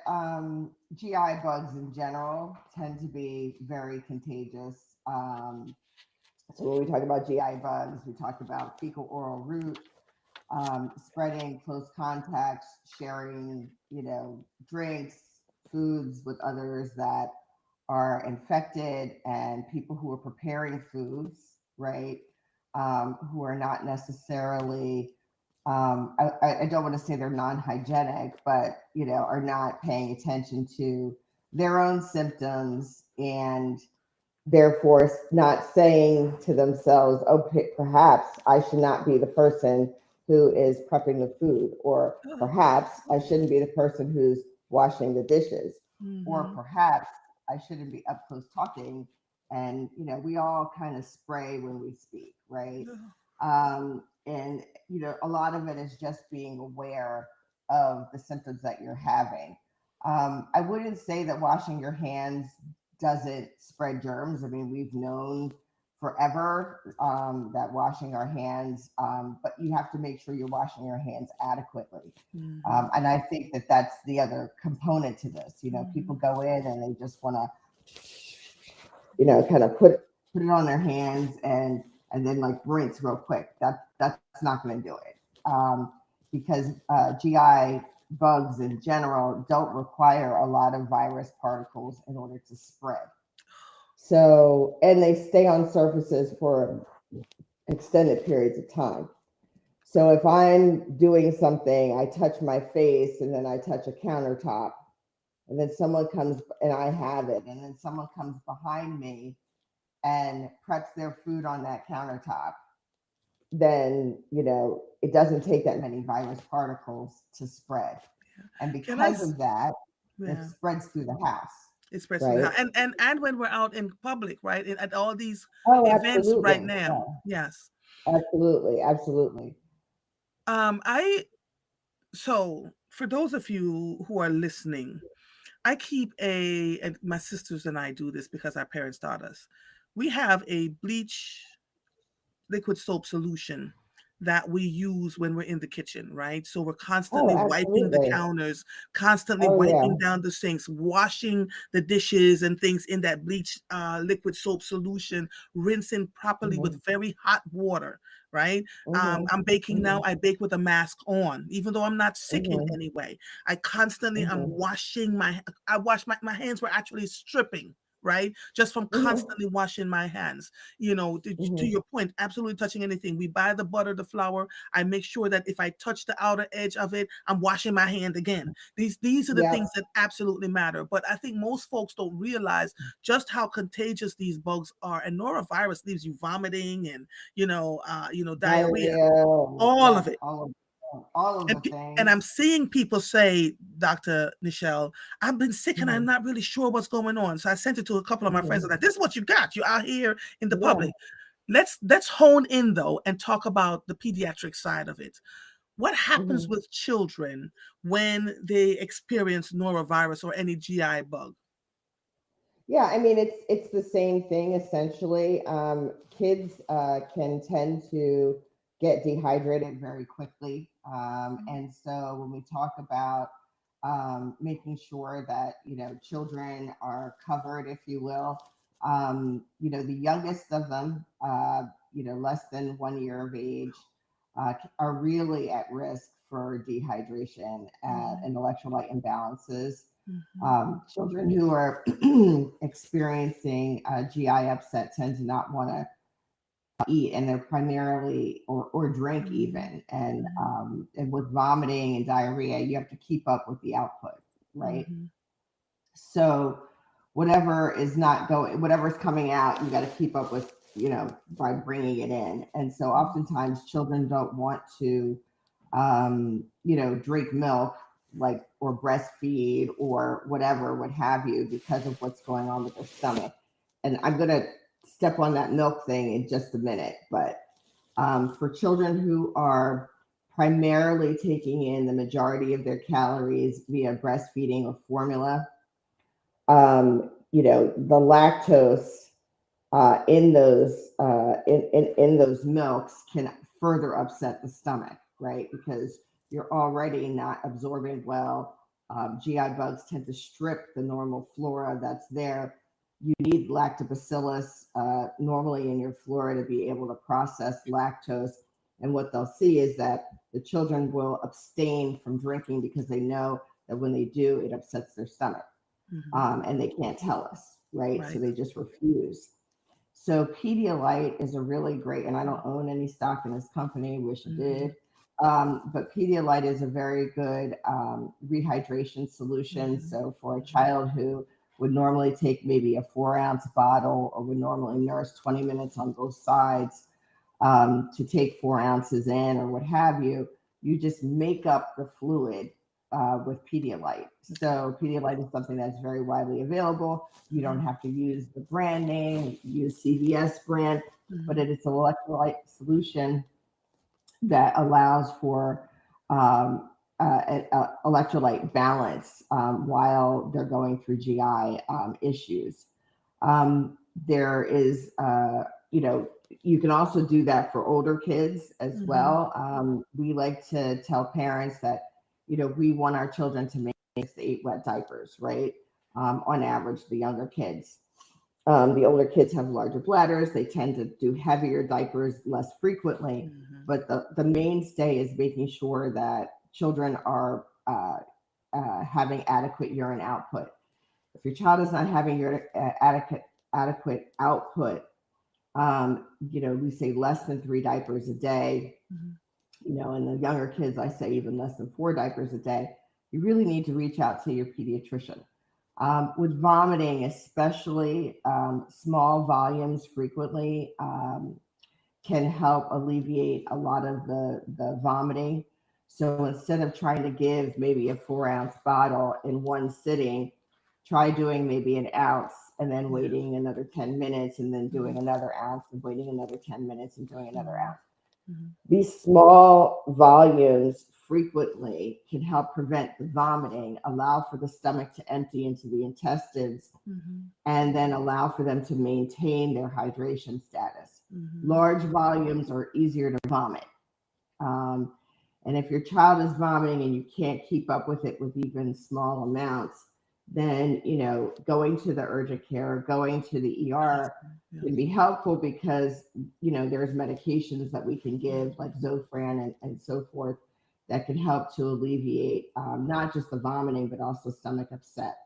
GI bugs in general tend to be very contagious. So when we talk about GI bugs, we talk about fecal oral route, spreading close contacts, sharing, drinks, foods with others that are infected, and people who are preparing foods, right? Who are not necessarily, I don't want to say they're non-hygienic, but are not paying attention to their own symptoms, and therefore not saying to themselves, oh, perhaps I should not be the person who is prepping the food, or perhaps I shouldn't be the person who's washing the dishes, or Mm-hmm. perhaps I shouldn't be up close talking. And we all kind of spray when we speak, right? And a lot of it is just being aware of the symptoms that you're having. I wouldn't say that washing your hands doesn't spread germs. I mean, we've known forever that washing our hands, but you have to make sure you're washing your hands adequately. Mhm. And I think that that's the other component to this. People Mhm. go in and they just want to, kind of put it on their hands and then like rinse real quick. That's not going to do it, because GI bugs in general don't require a lot of virus particles in order to spread. So, and they stay on surfaces for extended periods of time. So if I'm doing something, I touch my face and then I touch a countertop, and then someone comes and I have it, and then someone comes behind me and preps their food on that countertop, then, it doesn't take that many virus particles to spread. And Can I? because of that, it Yeah. spreads through the house, It spreads through the right? house, and when we're out in public, right? At all these Oh, events right absolutely. now. Yeah, Yes. absolutely. Absolutely. I so for those of you who are listening, I keep and my sisters and I do this because our parents taught us. We have a bleach liquid soap solution that we use when we're in the kitchen, right? So we're Oh, constantly wiping the absolutely. counters, constantly Oh, yeah. wiping down the sinks, washing the dishes and things in that bleach liquid soap solution, rinsing properly Hmm. with very hot water, right? Hmm. I'm baking now. Hmm. I bake with a mask on, even though I'm not sick in Hmm. any way. I constantly I'm Hmm. washing I wash my hands were actually stripping, right? Just from Hmm. constantly washing my hands. To Hmm. your point, absolutely touching anything. We buy the butter, the flour. I make sure that if I touch the outer edge of it, I'm washing my hand again. These are the Yep. things that absolutely matter. But I think most folks don't realize just how contagious these bugs are. And norovirus leaves you vomiting and diarrhea, Diarrhea. all of Yep. it. All of And, the and I'm things. seeing people say, Dr. Nichelle, I've been sick and I'm Hmm. not really sure what's going on. So I sent it to a couple of my friends. I'm Hmm. like, this is what you got. You're out here in the Yeah. public. Let's hone in though and talk about the pediatric side of it. What happens Hmm. with children when they experience norovirus or any GI bug? Yeah, I mean it's the same thing essentially. Kids can tend to get dehydrated very quickly, and so when we talk about making sure that children are covered, if you will, the youngest of them, less than 1 year of age, are really at risk for dehydration Mhm, and electrolyte imbalances. mhm, Children who are experiencing GI upset tend to not want to eat, and they're primarily or drink mhm, even, and mhm, with vomiting and diarrhea, you have to keep up with the output, right? mhm, So whatever's coming out, you got to keep up with, by bringing it in. And so oftentimes children don't want to, drink milk, like, or breastfeed or whatever, what have you, because of what's going on with their stomach. And I'm going to step on that milk thing in just a minute. But for children who are primarily taking in the majority of their calories via breastfeeding or formula, the lactose in those milks can further upset the stomach, right? Because you're already not absorbing well. GI bugs tend to strip the normal flora that's there. You need lactobacillus normally in your flora to be able to process lactose. And what they'll see is that the children will abstain from drinking because they know that when they do, it upsets their stomach, mhm. and they can't tell us, right? So Right. they just refuse. So Pedialyte is a really great, and I don't own any stock in this company, wish I Mhm, did. But Pedialyte is a very good rehydration solution. mhm, So for a mhm, child who would normally take maybe a 4 ounce bottle or would normally nurse 20 minutes on both sides, to take 4 ounces in or what have you, you just make up the fluid with Pedialyte. okay. So Pedialyte is something that's very widely available. You don't Mhm, have to use the brand name, you use CVS brand, but mhm, it's an electrolyte solution that allows for electrolyte balance while they're going through GI issues. There is, you know, you can also do that for older kids as Mm-hmm. well. We like to tell parents that, you know, we want our children to make 6 to 8 wet diapers, right? On average, the younger kids. The older kids have larger bladders. They tend to do heavier diapers less frequently. Mm-hmm. But the mainstay is making sure that children are having adequate urine output. If your child is not having your adequate output, you know, we say less than 3 diapers a day. Mm-hmm. You know, and the younger kids, I say even less than 4 diapers a day. You really need to reach out to your pediatrician. With vomiting, especially small volumes frequently can help alleviate a lot of the vomiting. So instead of trying to give maybe a 4 ounce bottle in one sitting, try doing maybe an ounce and then Yeah. waiting another 10 minutes and then Mm-hmm. doing another ounce and waiting another 10 minutes and doing another ounce. Mm-hmm. These small volumes frequently can help prevent the vomiting, allow for the stomach to empty into the intestines, Mm-hmm. and then allow for them to maintain their hydration status. Mm-hmm. Large volumes are easier to vomit. Um, and if your child is vomiting and you can't keep up with it with even small amounts, then, you know, going to the urgent care, going to the ER Yes. can be helpful because, you know, there's medications that we can give like Zofran and so forth that can help to alleviate not just the vomiting, but also stomach upset.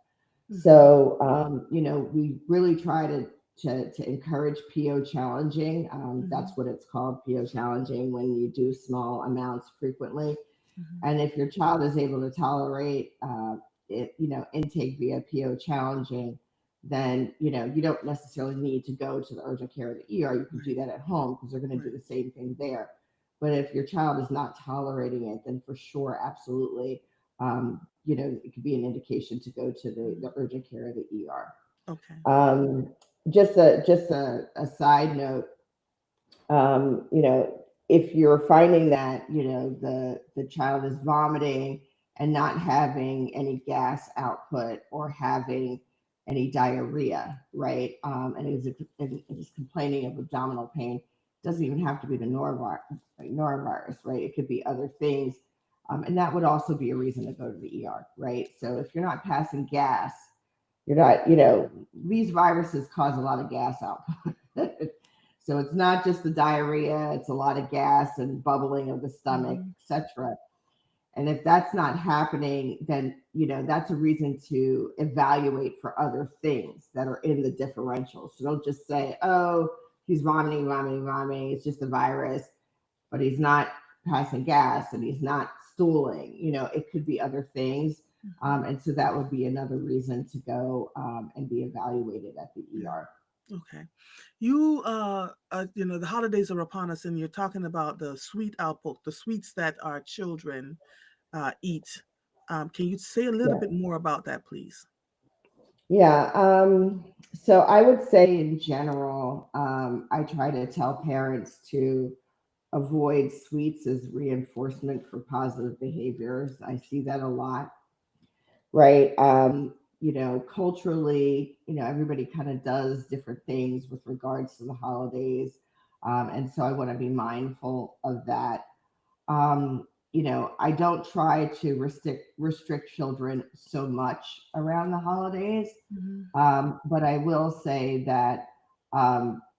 Mm-hmm. So, you know, we really try to encourage PO challenging. Mm-hmm. That's what it's called, PO challenging, when you do small amounts frequently. Mm-hmm. And if your child is able to tolerate it, you know, intake via PO challenging, then, you know, you don't necessarily need to go to the urgent care or the ER. You can do Right. that at home because they're going to do Right. the same thing there. But if your child is not tolerating it, then for sure, absolutely, you know, it could be an indication to go to Mm-hmm. the urgent care or the ER. Okay. Um, just a side note, you know, if you're finding that, you know, the child is vomiting and not having any gas output or having any diarrhea, right? And is complaining of abdominal pain. It doesn't even have to be the norovirus, right? It could be other things. And that would also be a reason to go to the ER, right? So if you're not passing gas, you're not, you know, these viruses cause a lot of gas output. So it's not just the diarrhea, it's a lot of gas and bubbling of the stomach, Mm-hmm. etc. And if that's not happening, then, you know, that's a reason to evaluate for other things that are in the differential. So don't just say, oh, he's vomiting. It's just a virus, but he's not passing gas and he's not stooling. You know, it could be other things. Mm-hmm. And so that would be another reason to go and be evaluated at the Yeah. ER. Okay. You know, the holidays are upon us, and you're talking about the sweet output, the sweets that our children eat. Can you say a little Yeah. bit more about that, please? Yeah. So I would say in general, I try to tell parents to avoid sweets as reinforcement for positive behaviors. I see that a lot, right? You know, culturally, you know, everybody kind of does different things with regards to the holidays. And so I want to be mindful of that. You know, I don't try to restrict children so much around the holidays, Mm-hmm. but I will say that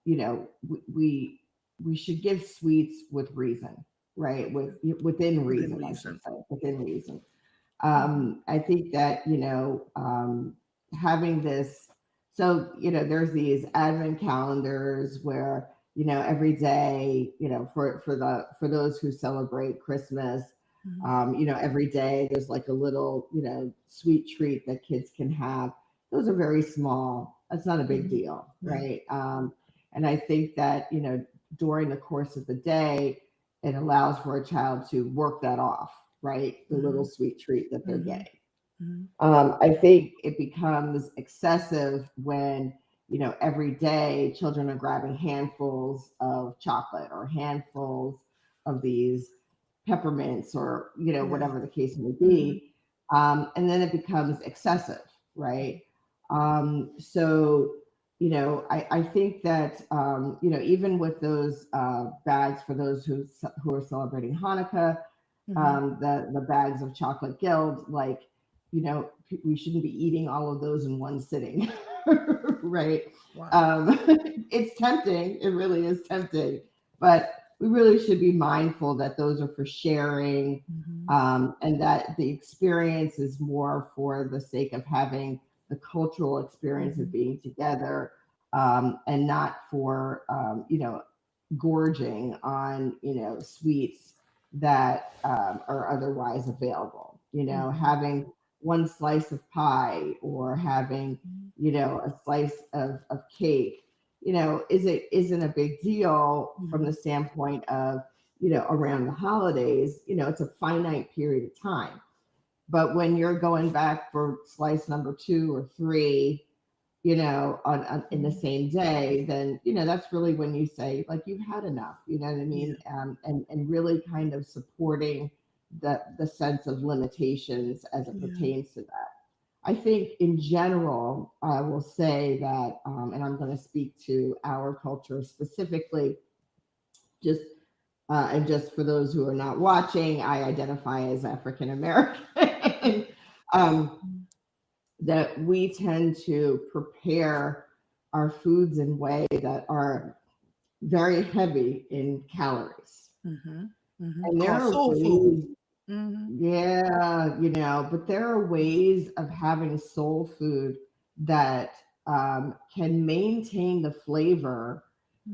you know we should give sweets with reason, right? Within Within reason, I should reason. say, within reason. Mm-hmm. I think that, you know, having this, so, you know, there's these advent calendars where, you know, every day, you know, for those who celebrate Christmas, Mm-hmm. you know, every day there's like a little, you know, sweet treat that kids can have. Those are very small. That's not a big Mm-hmm. deal, Right. right? And I think that, you know, during the course of the day, it allows for a child to work that off, right? The Mm-hmm. little sweet treat that they're Mm-hmm. getting. Mm-hmm. I think it becomes excessive when, you know, every day children are grabbing handfuls of chocolate or handfuls of these peppermints or, you know, Yeah. whatever the case may Mm-hmm. be. And then it becomes excessive, right? So, I think that even with those bags for those who are celebrating Hanukkah, Mm-hmm. the bags of chocolate guild, like we shouldn't be eating all of those in one sitting, right? Wow. Um, it's tempting. It really is tempting, but we really should be mindful that those are for sharing, Mm-hmm. and that the experience is more for the sake of having the cultural experience Mm-hmm. of being together, and not for gorging on sweets that are otherwise available. Mm-hmm. Having one slice of pie or having Mm-hmm. a slice of cake, isn't a big deal from Mm-hmm. the standpoint of around the holidays. It's a finite period of time. But when you're going back for slice number two or three, on in the Mm-hmm. same day, then that's really when you say like you've had enough. You know what I Yeah. mean? And really kind of supporting the sense of limitations as it Yeah. pertains to that. I think in general, I will say that, and I'm going to speak to our culture specifically, just and just for those who are not watching, I identify as African American. um, Mm-hmm. that we tend to prepare our foods in ways that are very heavy in calories. Mm-hmm. Mm-hmm. And there Called are soul food. ways, Mm-hmm. yeah, but there are ways of having soul food that can maintain the flavor,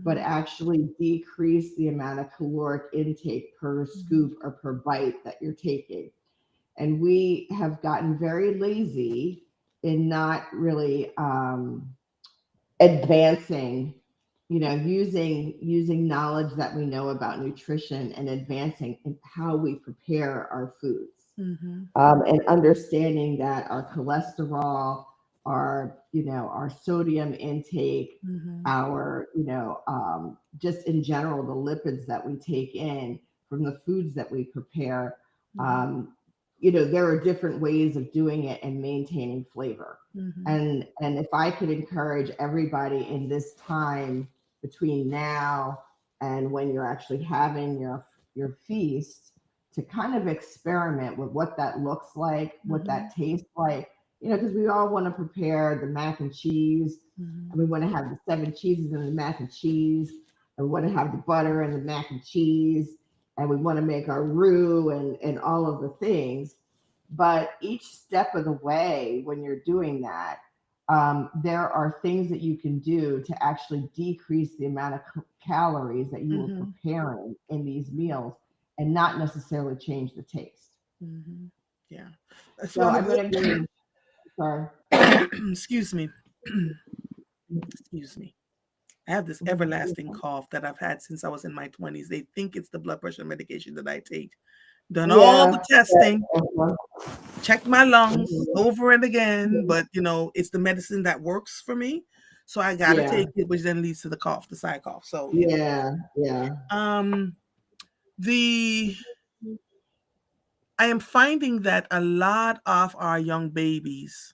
but Mm-hmm. actually decrease the amount of caloric intake per Mm-hmm. scoop or per bite that you're taking. And we have gotten very lazy in not really advancing, using knowledge that we know about nutrition and advancing in how we prepare our foods, Mm-hmm. and understanding that our cholesterol, our sodium intake, Mm-hmm. our just in general the lipids that we take in from the foods that we prepare. Mm-hmm. um, there are different ways of doing it and maintaining flavor. Mm-hmm. And if I could encourage everybody in this time between now and when you're actually having your feast, to kind of experiment with what that looks like, what Mm-hmm. that tastes like, because we all want to prepare the mac and cheese, Mm-hmm. and we want to have the seven cheeses in the mac and cheese, and we want to have the butter and the mac and cheese, and we want to make our roux and all of the things. But each step of the way, when you're doing that, there are things that you can do to actually decrease the amount of calories that you are Mm-hmm. preparing in these meals and not necessarily change the taste. Mm-hmm. Yeah. That's So one of I'm going to the go, sorry. excuse me. Excuse me. I have this everlasting cough that I've had since I was in my 20s. They think it's the blood pressure medication that I take. Done all Yeah. the testing, Uh-huh. checked my lungs Mhm. over and again, but it's the medicine that works for me. So I gotta Yeah. take it, which then leads to the cough, the side cough. So yeah. Yeah. Yeah. Um the I am finding that a lot of our young babies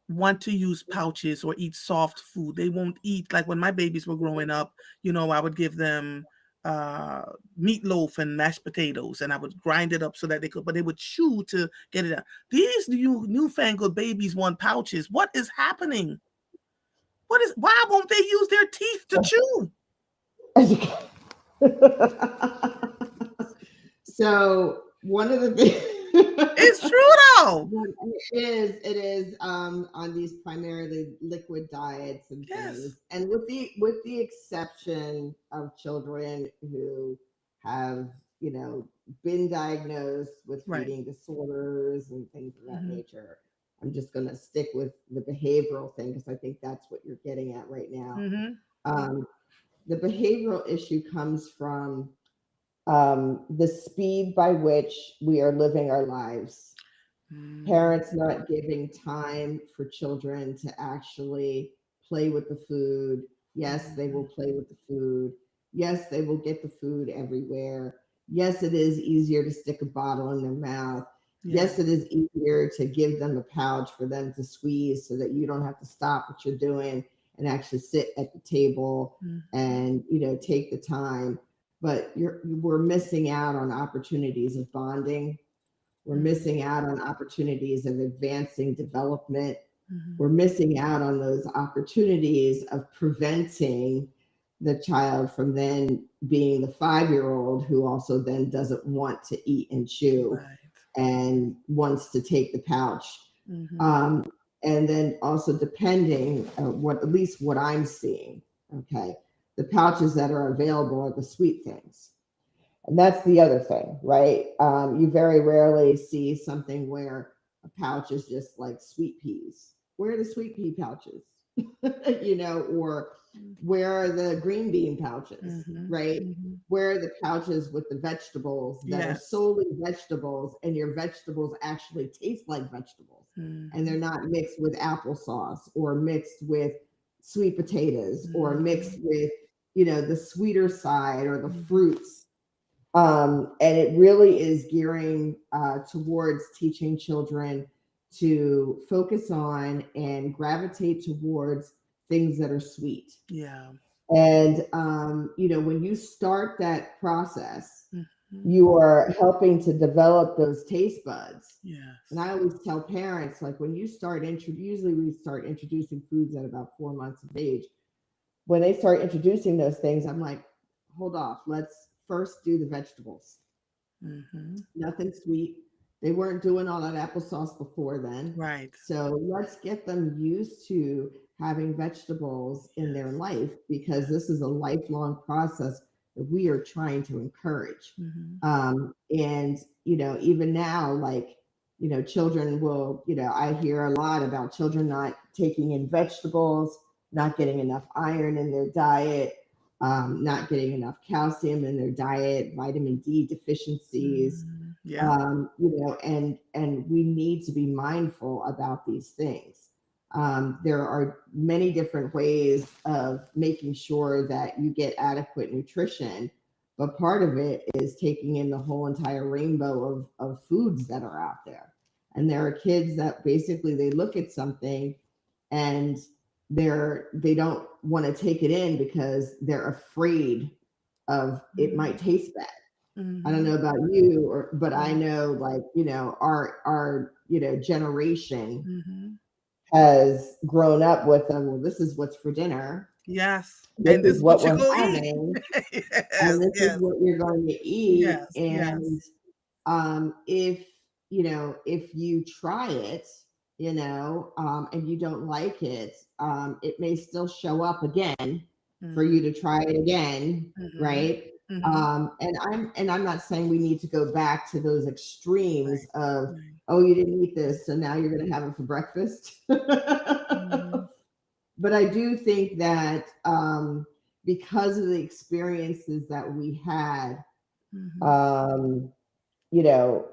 want to use pouches or eat soft food. They won't eat like when my babies were growing up, I would give them uh meatloaf and mashed potatoes and I would grind it up so that they could, but they would chew to get it out. These newfangled babies want pouches. What is happening? Why won't they use their teeth to chew? So one of the things It's true though. it is on these primarily liquid diets and things, Yes. and with the exception of children who have been diagnosed with Right. feeding disorders and things of that Mm-hmm. nature. I'm just going to stick with the behavioral thing because I think that's what you're getting at right now. Mm-hmm. um, the behavioral issue comes from the speed by which we are living our lives. Mm-hmm. Parents not giving time for children to actually play with the food. Yes, they will play with the food. Yes, they will get the food everywhere. Yes, it is easier to stick a bottle in their mouth. Yeah. Yes, it is easier to give them a pouch for them to squeeze so that you don't have to stop what you're doing and actually sit at the table Mhm. and, take the time. But we're missing out on opportunities of bonding. We're Mhm. missing out on opportunities of advancing development. Mhm. We're missing out on those opportunities of preventing the child from then being the 5-year-old who also then doesn't want to eat and chew Right. and wants to take the pouch. Mhm. Um, and then also depending what at least what I'm seeing, okay, the pouches that are available are the sweet things. And that's the other thing, right? You very rarely see something where a pouch is just like sweet peas. Where are the sweet pea pouches? Or where are the green bean pouches, Mhm. right? Mhm. Where are the pouches with the vegetables that are Yes. solely vegetables and your vegetables actually taste like vegetables and they're Mhm. not mixed with applesauce or mixed with sweet potatoes or mixed Mhm. with, the sweeter side or the Mhm. fruits. And it really is gearing towards teaching children to focus on and gravitate towards things that are sweet. Yeah. And, when you start that process, Mhm. you are helping to develop those taste buds. And Yes. I always tell parents, like when you usually we start introducing foods at about 4 months of age. When they start introducing those things, I'm like, hold off. Let's first do the vegetables. Mhm. Nothing sweet. They weren't doing all that applesauce before then. Right. So let's get them used to having vegetables in their Yes. life because Yes. this is a lifelong process that we are trying to encourage. Mhm. And, even now, like, children will, I hear a lot about children not taking in vegetables, not getting enough iron in their diet, not getting enough calcium in their diet, vitamin D deficiencies, Mhm. Yeah. and we need to be mindful about these things. There are many different ways of making sure that you get adequate nutrition, but part of it is taking in the whole entire rainbow of foods that are out there. And there are kids that basically they look at something and they don't want to take it in because they're afraid of it might Mhm. taste bad. I don't know Mhm. about you, but I Mhm. know, like, our generation Mhm. has grown up with them. Well, this is what's for dinner. Yes. This And this is is what what you we're go eat. having, and Yes. this is Yes. what you're going to eat. Yes. And Yes. if you try it, and you don't like it, it may still show up again for you Mhm. to try it again, Mhm. right? Mhm. And I'm not saying we need to go back to those extremes Right. of, Right. oh, you didn't eat this, so now you're going to have it for breakfast. Mhm. But I do think that because of the experiences that we had, Mhm. um, you know,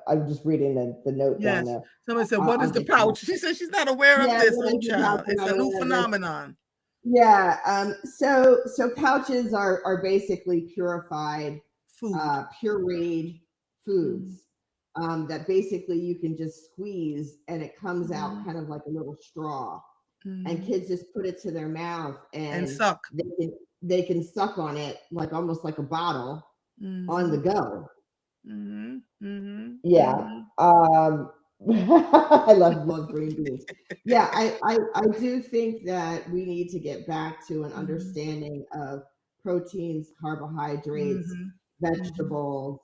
I'm just reading the note down Yes. there. Somebody said, I'll, "What is I'll the get to that. pouch?" She said she's not aware of Yeah, this. what Oh, is the pouch? child, I'm it's not a new aware of this. phenomenon. Yeah. So pouches are basically purified, Food. pureed Mhm. foods that basically you can just squeeze and it comes out Mhm. kind of like a little straw, and Mhm. kids just put it to their mouth And and suck. they can suck on it like almost like a bottle on the Mhm. go. Mhm. Mhm. Yeah. Mhm. I love green beans. Yeah, I do think that we need to get back to an Mhm. understanding of proteins, carbohydrates, Mhm. Mhm. vegetables,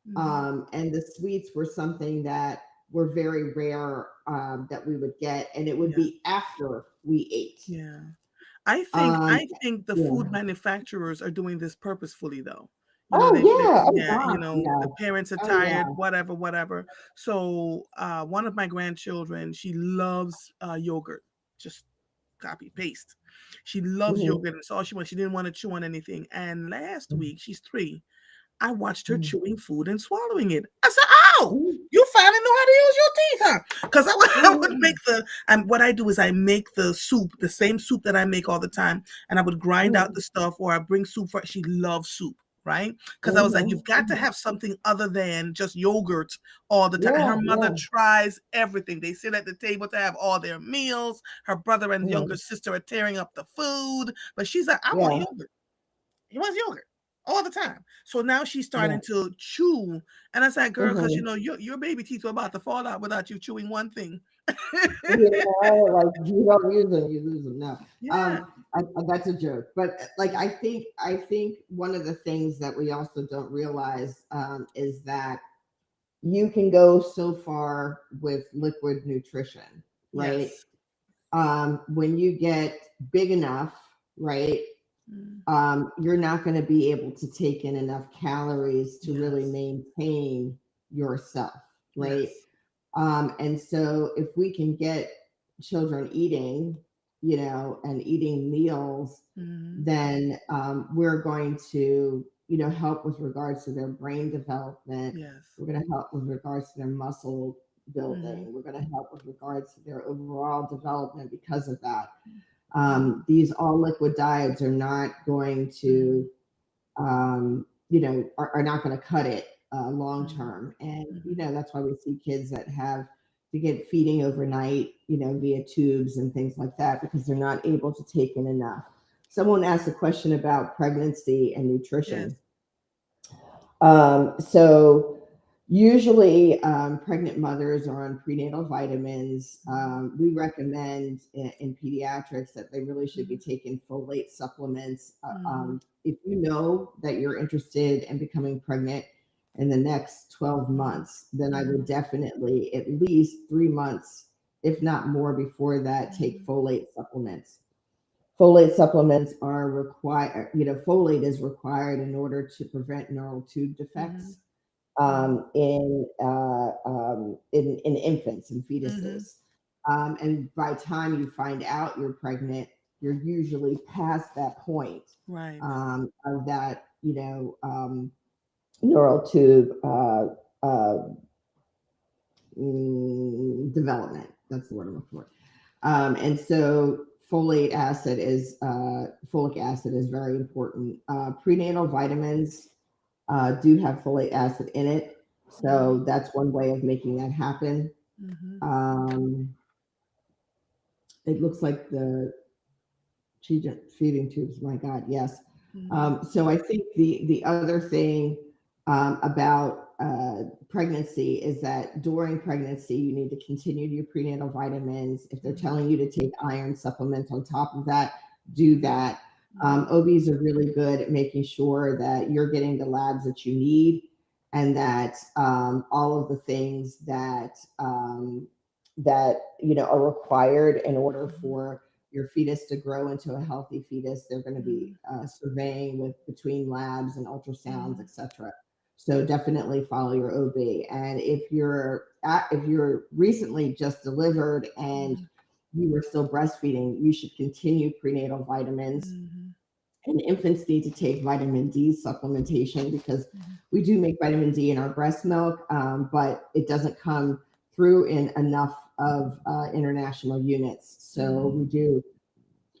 Mhm. and the sweets were something that were very rare, that we would get, and it would Yeah. be after we ate. Yeah. I think Um, I think the food yeah. manufacturers are doing this purposefully though. Oh They yeah. Oh yeah, gosh. the Yeah. parents are Oh yeah. tired, whatever, whatever. So one of my grandchildren, she loves yogurt. Just copy paste. She loves Hmm. yogurt. It's all she wants. She didn't want to chew on anything. And last Hmm. week, she's 3. I watched her Hmm. chewing food and swallowing it. I said, "Oh, Hmm. you finally know how to use your teeth, huh?" Because I would Hmm. make and what I do is I make the soup, the same soup that I make all the time, and I would grind out Hmm. the stuff, or I bring soup for. She loves soup. right? Because I was like, Mm-hmm. you've got to have something other than just yogurt all the time. And Yeah, her mother yeah. tries everything. They sit at the table to have all their meals. Her brother and younger Mm, sister are tearing up the food, but she's like, I want yeah, yogurt. He wants yogurt all the time. So now she's yeah. starting to chew. And I said, girl, because Mm-hmm. your baby teeth are about to fall out without you chewing one thing. You know, like you don't use them, you lose them. No, Yeah. that's a joke. But like, I think one of the things that we also don't realize is that you can go so far with liquid nutrition, right? Yes. When you get big enough, right? Mm, You're not going to be able to take in enough calories to really yes. maintain yourself, right? Yes. And so if we can get children eating, and eating meals, Mm, then we're going to, help with regards to their brain development. yes. We're going to help with regards to their muscle Mm, building. We're going to help with regards to their overall development because of that. mm, These all liquid diets are not going to, mm, are not going to cut it long mm, term. And, mm. that's why we see kids that have to get feeding overnight, via tubes and things like that, because they're not able to take in enough. Someone asked a question about pregnancy and Yes. nutrition. So usually, pregnant mothers are on prenatal vitamins. Mm, We recommend in pediatrics that they really should be mm, taking folate supplements. mm, If you know that you're interested in becoming pregnant in the next 12 mm, months, then I would mm, definitely at least 3 months, if not more, before that, take mm, folate supplements. Folate supplements are required, folate is required in order to prevent neural tube mm, defects mm, in infants and mm. fetuses. And by the time you find out you're pregnant, you're usually past that point Right. of that, neural tube development. That's the word I'm looking for. And so folic acid is very important. Prenatal vitamins do have folate acid in it, Mm, so that's one way of making that happen. mm, Um, it looks like the feeding tubes. My God, yes. mm, So I think the other thing about pregnancy is that during pregnancy you need to continue your prenatal vitamins. If they're mm, telling you to take iron supplements on top of that, do that. mm, OBs are really good at making sure that you're getting the labs that you need, and that all of the things that are required in order mm, for your fetus to grow into a healthy fetus. They're going to be mm, surveying with between labs and ultrasounds, mm, etc. So definitely follow your OB. And if you're recently just delivered and mm, you were still breastfeeding, you should continue prenatal vitamins. mm, And infants need to take vitamin D supplementation because mm, we do make vitamin D in our breast milk, but it doesn't come through in enough of international units. So mm. we do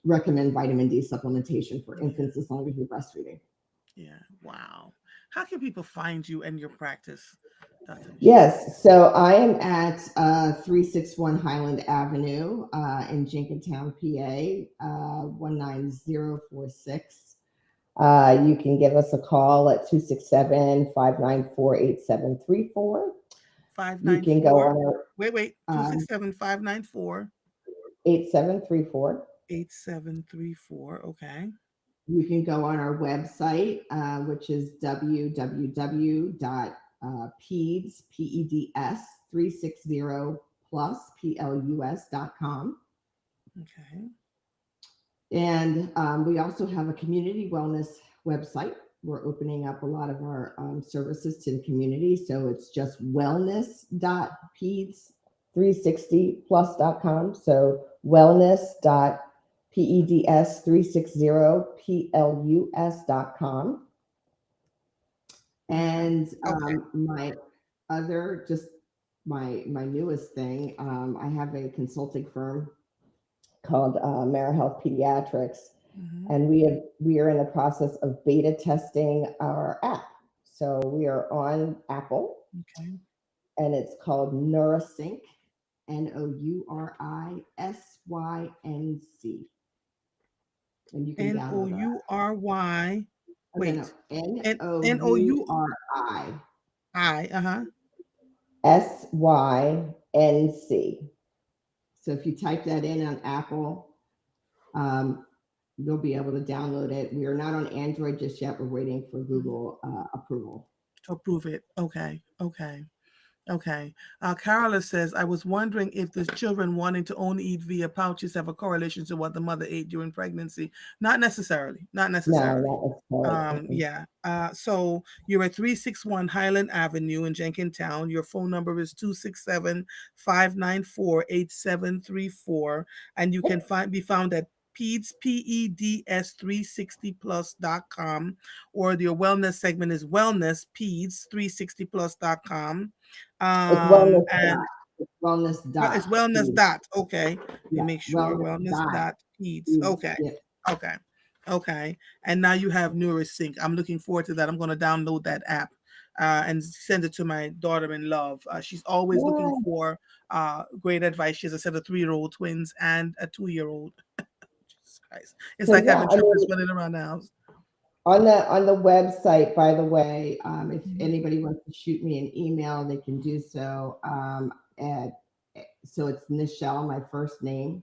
recommend vitamin D supplementation for Yeah. infants as long as you're breastfeeding. Yeah. Wow. How can people find you and your practice, Dr. Michelle? Yes, so I am at 361 Highland Avenue in Jenkintown, PA, 19046. You can give us a call at 267-594-8734. You can go 594. on Wait. our 267 594 8734. 8734. Okay. You can go on our website, which is www.peds 360 plus plus.com. Okay. And we also have a community wellness website. We're opening up a lot of our services to the community. So it's just wellness.peds360plus.com. So wellness.peds360plus.com. Okay. And Okay. my other, just my newest thing, I have a consulting firm called Health Pediatrics. Mm-hmm. and we are in the process of beta testing our app. So we are on Apple, Okay. and it's called Nourisync, Nourisync, and you can download our app. Noury. Oh, no, no, Wait. N N O N O U U R I I. Uh-huh. Sync. So if you type that in on Apple, um, you'll be able to download it. We are not on Android just yet. We're waiting for Mhm. Google approval. To approve it. Okay. Okay. Okay. Carola says, I was wondering if the children wanting to only eat via pouches have a correlation to what the mother ate during pregnancy. Not necessarily. Not No, necessarily. not necessarily. Mm-mm. Yeah. So you're at 361 Highland Avenue in Jenkintown. Your phone number is 267-594-8734. And you can be found at PEDS360plus.com, or your wellness segment is wellnesspeds360plus.com. It's wellness And dot. It's wellness dot. it's wellness P. dot. Okay. Let me Yeah, make sure. wellness Wellness dot. dot peds. P. Okay. Yeah. Okay. Okay. And now you have NeuroSync. I'm looking forward to that. I'm going to download that app and send it to my daughter in love. She's always looking Yeah. for great advice. She has a set of 3-year-old twins and a 2-year-old. Jesus Christ. It's So like yeah, having I mean, triplets running around the house. on the website, by the way, if Mhm. anybody wants to shoot me an email, they can do so. At, so it's Nichelle, my first name,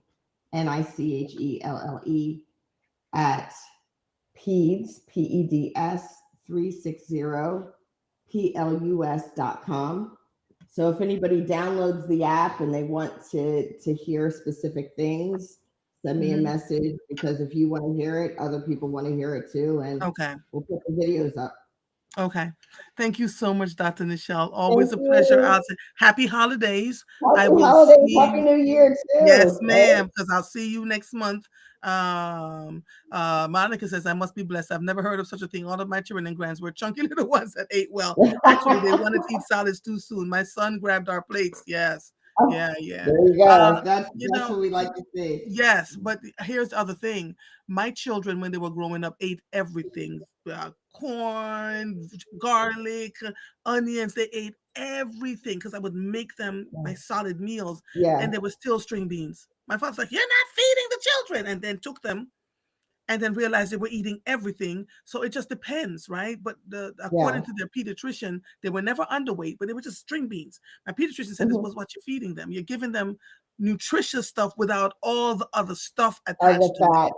Nichelle at PEDS 360 plus.com. So if anybody downloads the app and they want to hear specific things, send me a Mhm. message, because if you want to hear it, other people want to hear it too, and Okay. we'll put the videos up. Okay. Thank you so much, Dr. Nichelle. Thank Always a pleasure. you. I'll say happy holidays. I Happy will holidays. see. Happy New Year Yes, too. Right? ma'am, because I'll see you next month. Monica says, I must be blessed. I've never heard of such a thing. All of my children and grands were chunky little ones that ate well. Actually, they wanted to eat solids too soon. My son grabbed our plates. Yes. Yeah, yeah. There you Uh, go. you That's know, what we like to see. yes, but here's the other thing. My children, when they were growing up, ate everything: corn, garlic, onions. They ate everything because I would make them my solid meals, and Yeah, there were still string beans. My father's like, "You're not feeding the children," and then took them and then realized they were eating everything. So it just depends, right? But according yeah. to their pediatrician, they were never underweight, but they were just string beans. My pediatrician said this Hmm. was what you're feeding them. You're giving them nutritious stuff without all the other stuff Are the attached to it. fats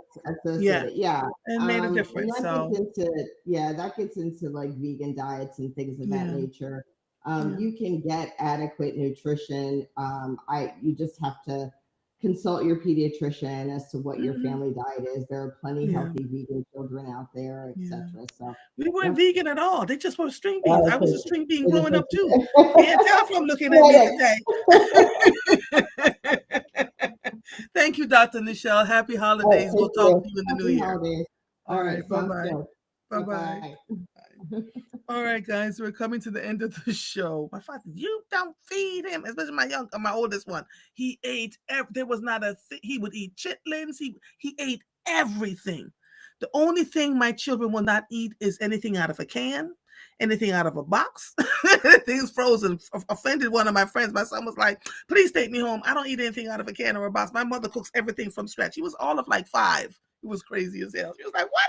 Yeah, associated? Yeah. and made a And difference. that gets So into, yeah, that gets into like vegan diets and things of that yeah, nature. yeah. You can get adequate nutrition. You just have to consult your pediatrician as to what your Hmm. family diet is. There are plenty Yeah, healthy vegan children out there, yeah. etc. So, We weren't yeah. vegan at all. They just were string beans. I was a Okay. string bean They just growing want up too. to- Can't tell from looking at me Genetics. today. Thank you, Dr. Nichelle. Happy All right, holidays. We'll thank talk to you. you in the new Happy year. holidays. All All right. right, Bye sounds bye. good. Bye Bye bye. bye. All right, guys, we're coming to the end of the show. My father, you don't feed him, especially my oldest one. He ate. There was not a thing. He would eat chitlins. He ate everything. The only thing my children will not eat is anything out of a can, anything out of a box, things frozen. Offended one of my friends. My son was like, "Please take me home. I don't eat anything out of a can or a box. My mother cooks everything from scratch." He was all of like 5. It was crazy as hell. He was like, what?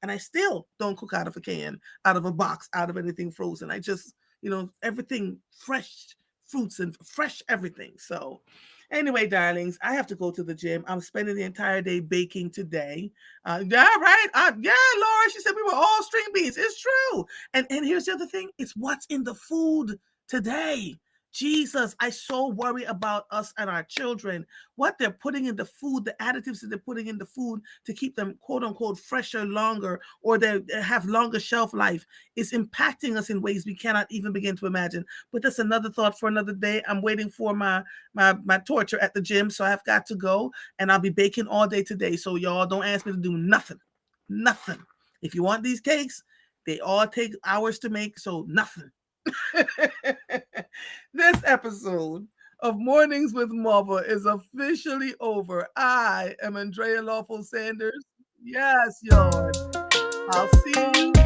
And I still don't cook out of a can, out of a box, out of anything frozen. I just, everything fresh fruits and fresh everything. So, anyway, darlings, I have to go to the gym. I'm spending the entire day baking today. Yeah, right. Yeah, Laura, she said we were all string beans. It's true. And here's the other thing: it's what's in the food today. Jesus, I so worry about us and our children, what they're putting in the food, the additives that they're putting in the food to keep them quote unquote fresher longer, or they have longer shelf life, is impacting us in ways we cannot even begin to imagine. But that's another thought for another day. I'm waiting for my torture at the gym, so I've got to go, and I'll be baking all day today. So y'all don't ask me to do nothing. Nothing. If you want these cakes, they all take hours to make, so nothing. This episode of Mornings with Mother is officially over. I am Andrea Lawful Sanders. Yes, Lord. I'll see you